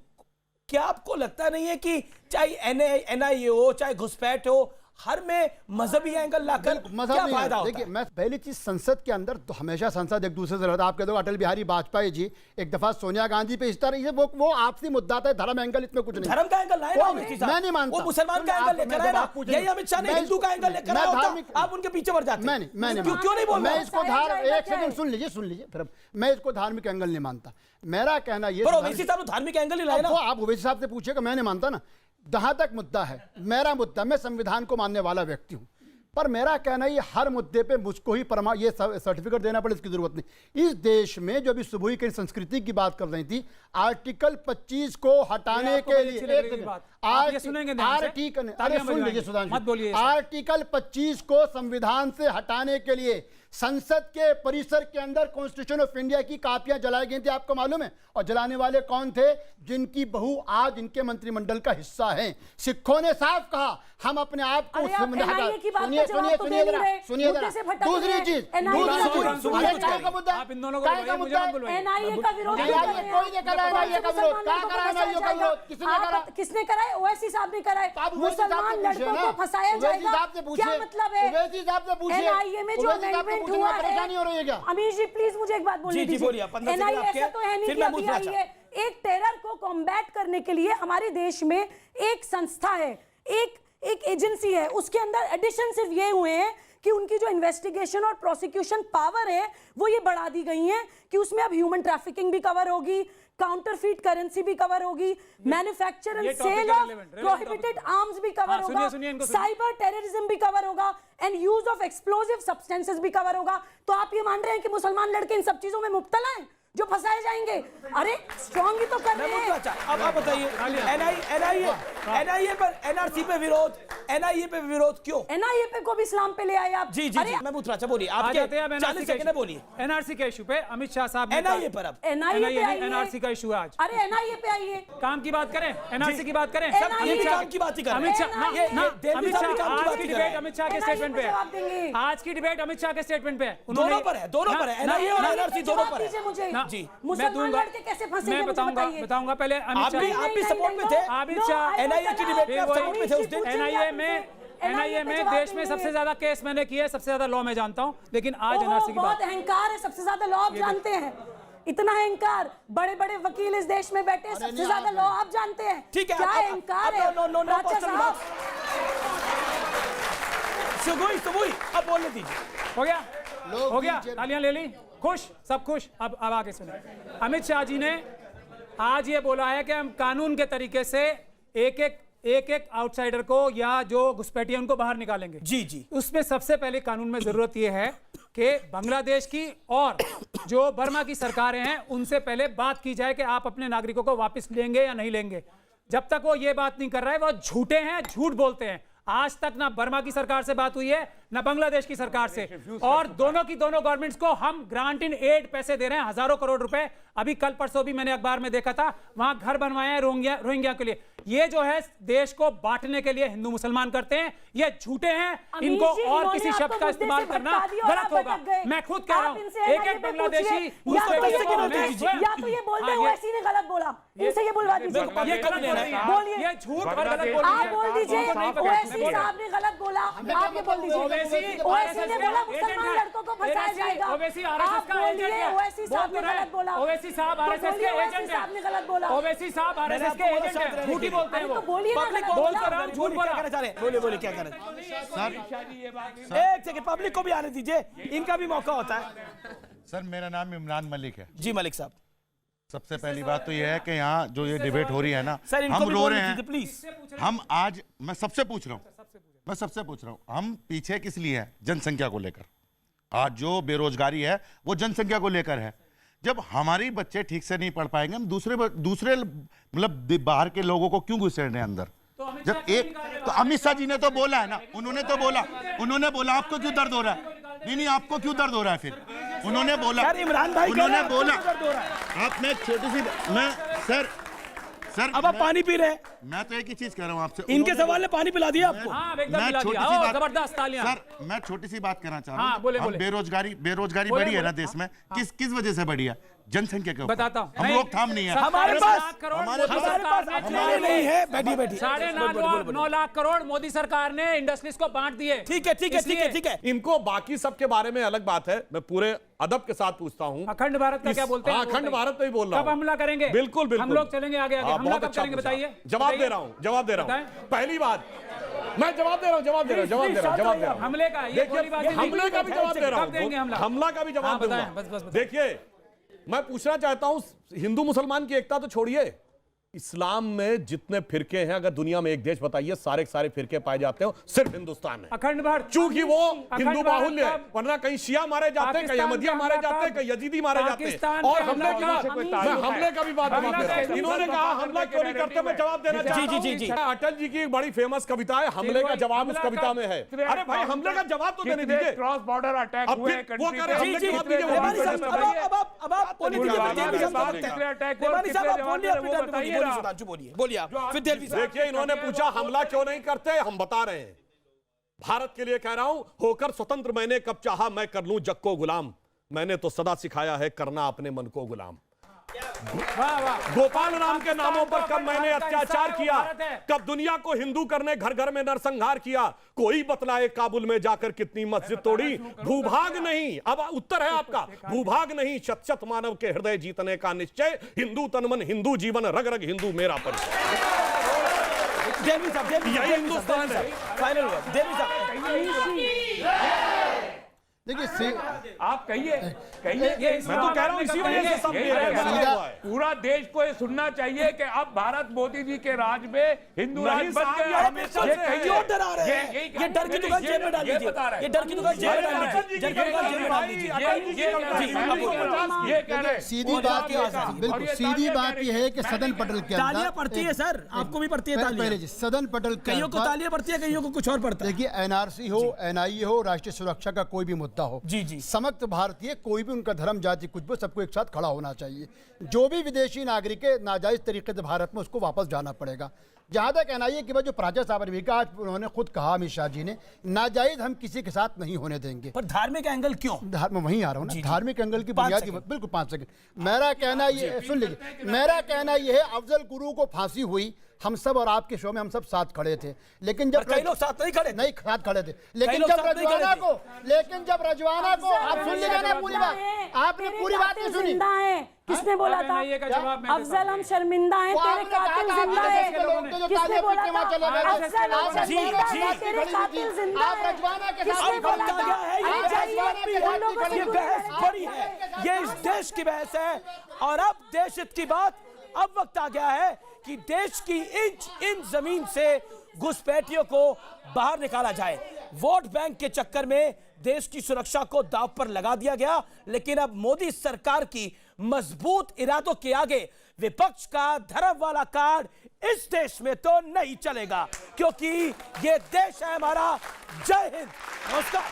क्या आपको लगता नहीं है कि चाहे एनआईए हो, चाहे घुसपैठ हो, हर में मजहबी एंगल लाकर क्या फायदा होता है? देखिए, मैं पहली चीज, संसद के अंदर तो हमेशा संसद एक दूसरे से लड़ता। आप कह दो अटल बिहारी वाजपेयी जी एक दफा सोनिया गांधी पे इस तरह से वो आपसी मुद्दा था, धर्म एंगल इसमें कुछ नहीं। धर्म का एंगल लाए ना ओवैसी साहब, मैं नहीं मानता, वो मुसलमान का एंगल लेकर आए ना। यही अमित शाह ने हिंदू का एंगल लेकर आया होता, आप उनके पीछे बढ़ जाते। मैं क्यों नहीं बोल रहा? मैं इसको एक सेकंड सुन लीजिए, फिर मैं इसको धार्मिक एंगल नहीं मानता। मेरा कहना ये, ओवैसी साहब धार्मिक एंगल ही लाए ना। आप ओवैसी साहब से पूछिएगा, मैं नहीं मानता ना। जहां तक मुद्दा है, मेरा मुद्दा, मैं संविधान को मानने वाला व्यक्ति हूं, पर मेरा कहना ये हर मुद्दे पे मुझको ही ये सर्टिफिकेट देना पड़े, इसकी जरूरत नहीं। इस देश में जो अभी सुबह की संस्कृति की बात कर रही थी, आर्टिकल 25 को हटाने के लिए आर्टिकल 25 को संविधान से हटाने के लिए संसद के परिसर के अंदर कॉन्स्टिट्यूशन ऑफ इंडिया की कापियां जलाई गई थी, आपको मालूम है? और जलाने वाले कौन थे? जिनकी बहू आज इनके मंत्रिमंडल का हिस्सा है। सिखों ने साफ कहा, हम अपने आप को सुनिए, दूसरी चीज, किसने कराए? ओवैसी साहब ने कराए। मुसलमान लड़कों को फंसाया जाएगा, क्या मतलब है? एनआईए में जो अमेंडमेंट हुआ है, अमीर जी प्लीज मुझे एक बात बोलने दीजिए। एनआईए ऐसा तो है नहीं कि अभी आई है। एक टेरर को कॉम्बैट करने के लिए हमारे देश में एक संस्था है, एक एजेंसी है, उसके अंदर एडिशन सिर्फ ये हुए हैं कि उनकी जो इन्वेस्टिगेशन और प्रोसिक्यूशन पावर है वो ये बढ़ा दी गई है कि उसमें अब ह्यूमन ट्रैफिकिंग भी कवर होगी, काउंटरफीट करेंसी भी कवर होगी, manufacture and sale of prohibited arms भी कवर होगा, साइबर टेररिज्म भी कवर होगा and use of explosive substances भी कवर होगा। तो आप ये मान रहे हैं कि मुसलमान लड़के इन सब चीजों में मुब्तला हैं जो फंसाए जाएंगे? अरे स्ट्रॉन्ग ही तो कर रहे हैं। अब आप बताइए, एनआईए पर, एनआरसी पे विरोध, एनआईए पे विरोध क्यों? एनआईए पे को भी इस्लाम पे ले आए आप। जी, महमूद राजा बोलिए, आप 40 सेकंड बोलिए। एनआरसी के इशू पे अमित शाह साहब, एनआईए पर, अब एनआरसी का इशू है आज। अरे एनआईए पे आइए, काम की बात करें, एनआरसी की बात करें, काम की बात ही करें। अमित शाह आज की डिबेट अमित शाह के स्टेटमेंट पे है, आज की डिबेट अमित शाह के स्टेटमेंट पे है, दोनों पर है, एनआईए और एनआरसी दोनों पर है। जी, मुसलमान लड़के कैसे फंसे? मैं बताऊंगा पहले। आप भी सपोर्ट में थे, अमित शाह एनआईए की डिबेट में आप सपोर्ट में थे उस दिन। एनआईए में देश में सबसे ज्यादा केस मैंने किए, सबसे ज्यादा लॉ मैं जानता हूं, लेकिन आज एनआरसी की बात। बहुत अहंकार है, सबसे ज्यादा लॉ आप जानते हैं, इतना अहंकार। बड़े बड़े वकील इस देश में बैठे, सबसे ज्यादा लॉ आप जानते हैं। ठीक है, क्या अहंकार है? अब बोलने दीजिए। हो गया, तालियां ले ली, खुश, सब खुश। अब आगे सुने। अमित शाह जी ने आज ये बोला है कि हम कानून के तरीके से एक आउटसाइडर को या जो घुसपैठिए उनको बाहर निकालेंगे। जी। उसमें सबसे पहले कानून में जरूरत यह है कि बांग्लादेश की और जो बर्मा की सरकारें हैं उनसे पहले बात की जाए कि आप अपने नागरिकों को वापस लेंगे या नहीं लेंगे। जब तक वो ये बात नहीं कर रहा है, वो झूठे हैं, झूठ बोलते हैं। आज तक ना बर्मा की सरकार से बात हुई है, ना बांग्लादेश की सरकार से, और दोनों गवर्नमेंट्स को हम ग्रांट इन एड पैसे दे रहे हैं, हजारों करोड़ रुपए। अभी कल परसों भी मैंने अखबार में देखा था, वहां घर बनवाए हैं रोहिंग्या के लिए। ये जो है देश को बांटने के लिए हिंदू मुसलमान करते हैं, ये झूठे हैं। इनको और किसी शब्द का इस्तेमाल करना गलत होगा। मैं खुद कह रहा हूँ, एक बांग्लादेशी या तो ये बोल दे ओवैसी ने गलत बोला, इनसे ये बुलवा दीजिए। ये झूठ और गलत आप बोल दीजिए ओवैसी साहब ने गलत बोला। बोला, आपने बोल दीजिए। ओवैसी ने बोला मुसलमान लड़कों को फंसाया जाएगा। आप बोलिए ओवैसी साहब ने गलत बोला। ओवैसी साहब आरएसएस के एजेंट हैं। आपने गलत बोला। ओवैसी साहब आरएसएस के एजेंट हैं, झूठी बोलते हैं वो। तो बोलिए ना, गलत बोल बोला। कर रहा हूं, झूठ बोला। क्या कहना चाह रहे हैं? बोलिए क्या कह रहे हैं? एक सेकंड, पब्लिक को भी आने दीजिए, इनका भी मौका होता है। सर मेरा नाम इमरान मलिक है। जी मलिक साहब, सबसे पहली बात तो ये है कि यहाँ जो ये डिबेट हो रही है ना, सर इनको हम भी रो बोलने रहे हैं। दीजिए, प्लीज। हम आज, मैं सबसे पूछ रहा हूँ, हम पीछे किस लिए हैं? जनसंख्या को लेकर। आज जो बेरोजगारी है वो जनसंख्या को लेकर है। जब हमारी बच्चे ठीक से नहीं पढ़ पाएंगे, हम दूसरे मतलब बाहर के लोगों को क्यों घुसेड़ रहे हैं अंदर? जब एक तो अमित शाह जी ने तो बोला है ना, उन्होंने बोला आपको क्यों दर्द हो रहा है? नहीं आपको क्यों दर्द हो रहा है? फिर उन्होंने बोला, इमरान भाई उन्होंने बोला दर्द हो रहा है। आप, मैं छोटी सी, मैं सर अब आप पानी पी रहे हैं। मैं तो एक ही चीज कह रहा हूँ आपसे, इनके सवाल ने पानी पिला दिया आपको। मैं छोटी सी बात, जबरदस्त तालियां। सर मैं छोटी सी बात कहना चाह रहा हूँ। बोले। बेरोजगारी बढ़ी है ना देश में, किस वजह से बढ़ी है? जनसंख्या के ऊपर। बताता हूँ, हम रोकथाम नहीं है हमारे पास हमारे नहीं है। बैठिए 9.5 लाख करोड़ मोदी सरकार ने इंडस्ट्रीज को बांट दिए। ठीक है। इनको बाकी सब के बारे में अलग बात है। मैं पूरे अदब के साथ पूछता हूं, अखंड भारत का क्या बोलते हैं? अखंड भारत तो ही बोल रहा हूं। कब हमला करेंगे? बिल्कुल हम लोग चलेंगे आगे। हमला कब करेंगे बताइए। जवाब दे रहा हूं। पहली बात, मैं जवाब दे रहा हूं। हमले का हमले का भी जवाब दे रहा हूं। हमला का भी जवाब दूंगा। देखिए, मैं पूछना चाहता हूं, हिंदू मुसलमान की एकता तो छोड़िए, इस्लाम में जितने फिरके हैं, अगर दुनिया में एक देश बताइए सारे फिरके पाए जाते हो, सिर्फ हिंदुस्तान में। अखंड भारत, चूंकि वो हिंदू बाहुल्य है, वरना कहीं शिया मारे जाते हैं, कहीं अहमदिया मारे जाते हैं, कहीं यजीदी मारे जाते हैं। और हमले का भी बात जवाब दे रहा हूं। इन्होंने कहा हमला क्यों नहीं करते, मैं जवाब देना चाहता हूं। अटल जी की एक बड़ी फेमस कविता है, हमले का जवाब उस कविता में है। अरे भाई, हमले का जवाब तो देने दीजिए। क्रॉस बॉर्डर अटैक हुए, वो कह रहे हैं हमले की बात कीजिए। देखिए, इन्होंने पूछा हमला क्यों नहीं करते, हम बता रहे हैं। भारत के लिए कह रहा हूं, होकर स्वतंत्र मैंने कब चाहा मैं कर लूं जग को गुलाम, मैंने तो सदा सिखाया है करना अपने मन को गुलाम। गोपाल राम के नामों पर कब मैंने अत्याचार किया, कब दुनिया को हिंदू करने घर घर में नरसंहार किया, कोई बतलाए काबुल में जाकर कितनी मस्जिद तोड़ी। भूभाग नहीं, अब उत्तर है आपका, भूभाग नहीं शत शत मानव के हृदय जीतने का निश्चय, हिंदू तनमन हिंदू जीवन रग रग हिंदू मेरा परिचय। यही हिंदुस्तान है। फाइनल वर्ड देवी साहब। देखिए, आप कहिए मैं तो कह रहा हूं इसी वजह से सब पूरा देश को ये सुनना चाहिए कि अब भारत मोदी जी के राज में हिंदू राज बन गया। क्यों डरा रहे हैं? ये डर की दुकान जेब में डाल दीजिए। ये डर की दुकान जेब में डाल दीजिए। ये कह रहे हैं सीधी बात, बिल्कुल सीधी बात ये है कि सदन पटल के अंदर तालियां पड़ती है सर, आपको भी पड़ती है तालियां। सदन पटल कईयों को तालियां पड़ती है, कईयों को कुछ और पड़ता है। देखिए, एनआरसी हो, एनआईए हो, राष्ट्रीय सुरक्षा का कोई भी मुद्दा हो, जी समस्त भारतीय, कोई भी उनका धर्म जाति कुछ भी, सबको एक साथ खड़ा होना चाहिए। जो भी विदेशी नागरिक है नाजायज तरीके से भारत में, उसको वापस जाना पड़ेगा। जहां तक एनआईए की बात, जो प्राचा साहब ने भी कहा, उन्होंने खुद कहा, अमित शाह जी ने, नाजायज हम किसी के साथ नहीं होने देंगे। पर धार्मिक एंगल क्यों? वहीं आ रहा हूं ना, धार्मिक एंगल की बुनियादी, बिल्कुल 5 सेकंड। मेरा कहना ये, सुन लीजिए, मेरा कहना ये है, अफजल गुरु को फांसी हुई, हम सब और आपके शो में हम सब साथ खड़े थे, लेकिन जब कई लोग साथ नहीं खड़े थे, लेकिन जब रजवाना को आप सुन लीजिए ना पूरी बात, आपने पूरी बात नहीं सुनी। किसने बोला था? अफजल हम शर्मिंदा हैं, तेरे कातिल जिंदा है। किसने बोला था? अफजल हम शर्मिंदा हैं, तेरे कातिल जिंदा है। किसने बोला था? ये बहस बड़ी है, ये इस देश की बहस है। और अब देश हित की बात, अब वक्त आ गया है कि देश की इंच इंच जमीन से घुसपैठियों को बाहर निकाला जाए। वोट बैंक के चक्कर में देश की सुरक्षा को दांव पर लगा दिया गया, लेकिन अब मोदी सरकार की मजबूत इरादों के आगे विपक्ष का धर्म वाला कार्ड इस देश में तो नहीं चलेगा, क्योंकि ये देश है हमारा। जय हिंद, नमस्कार।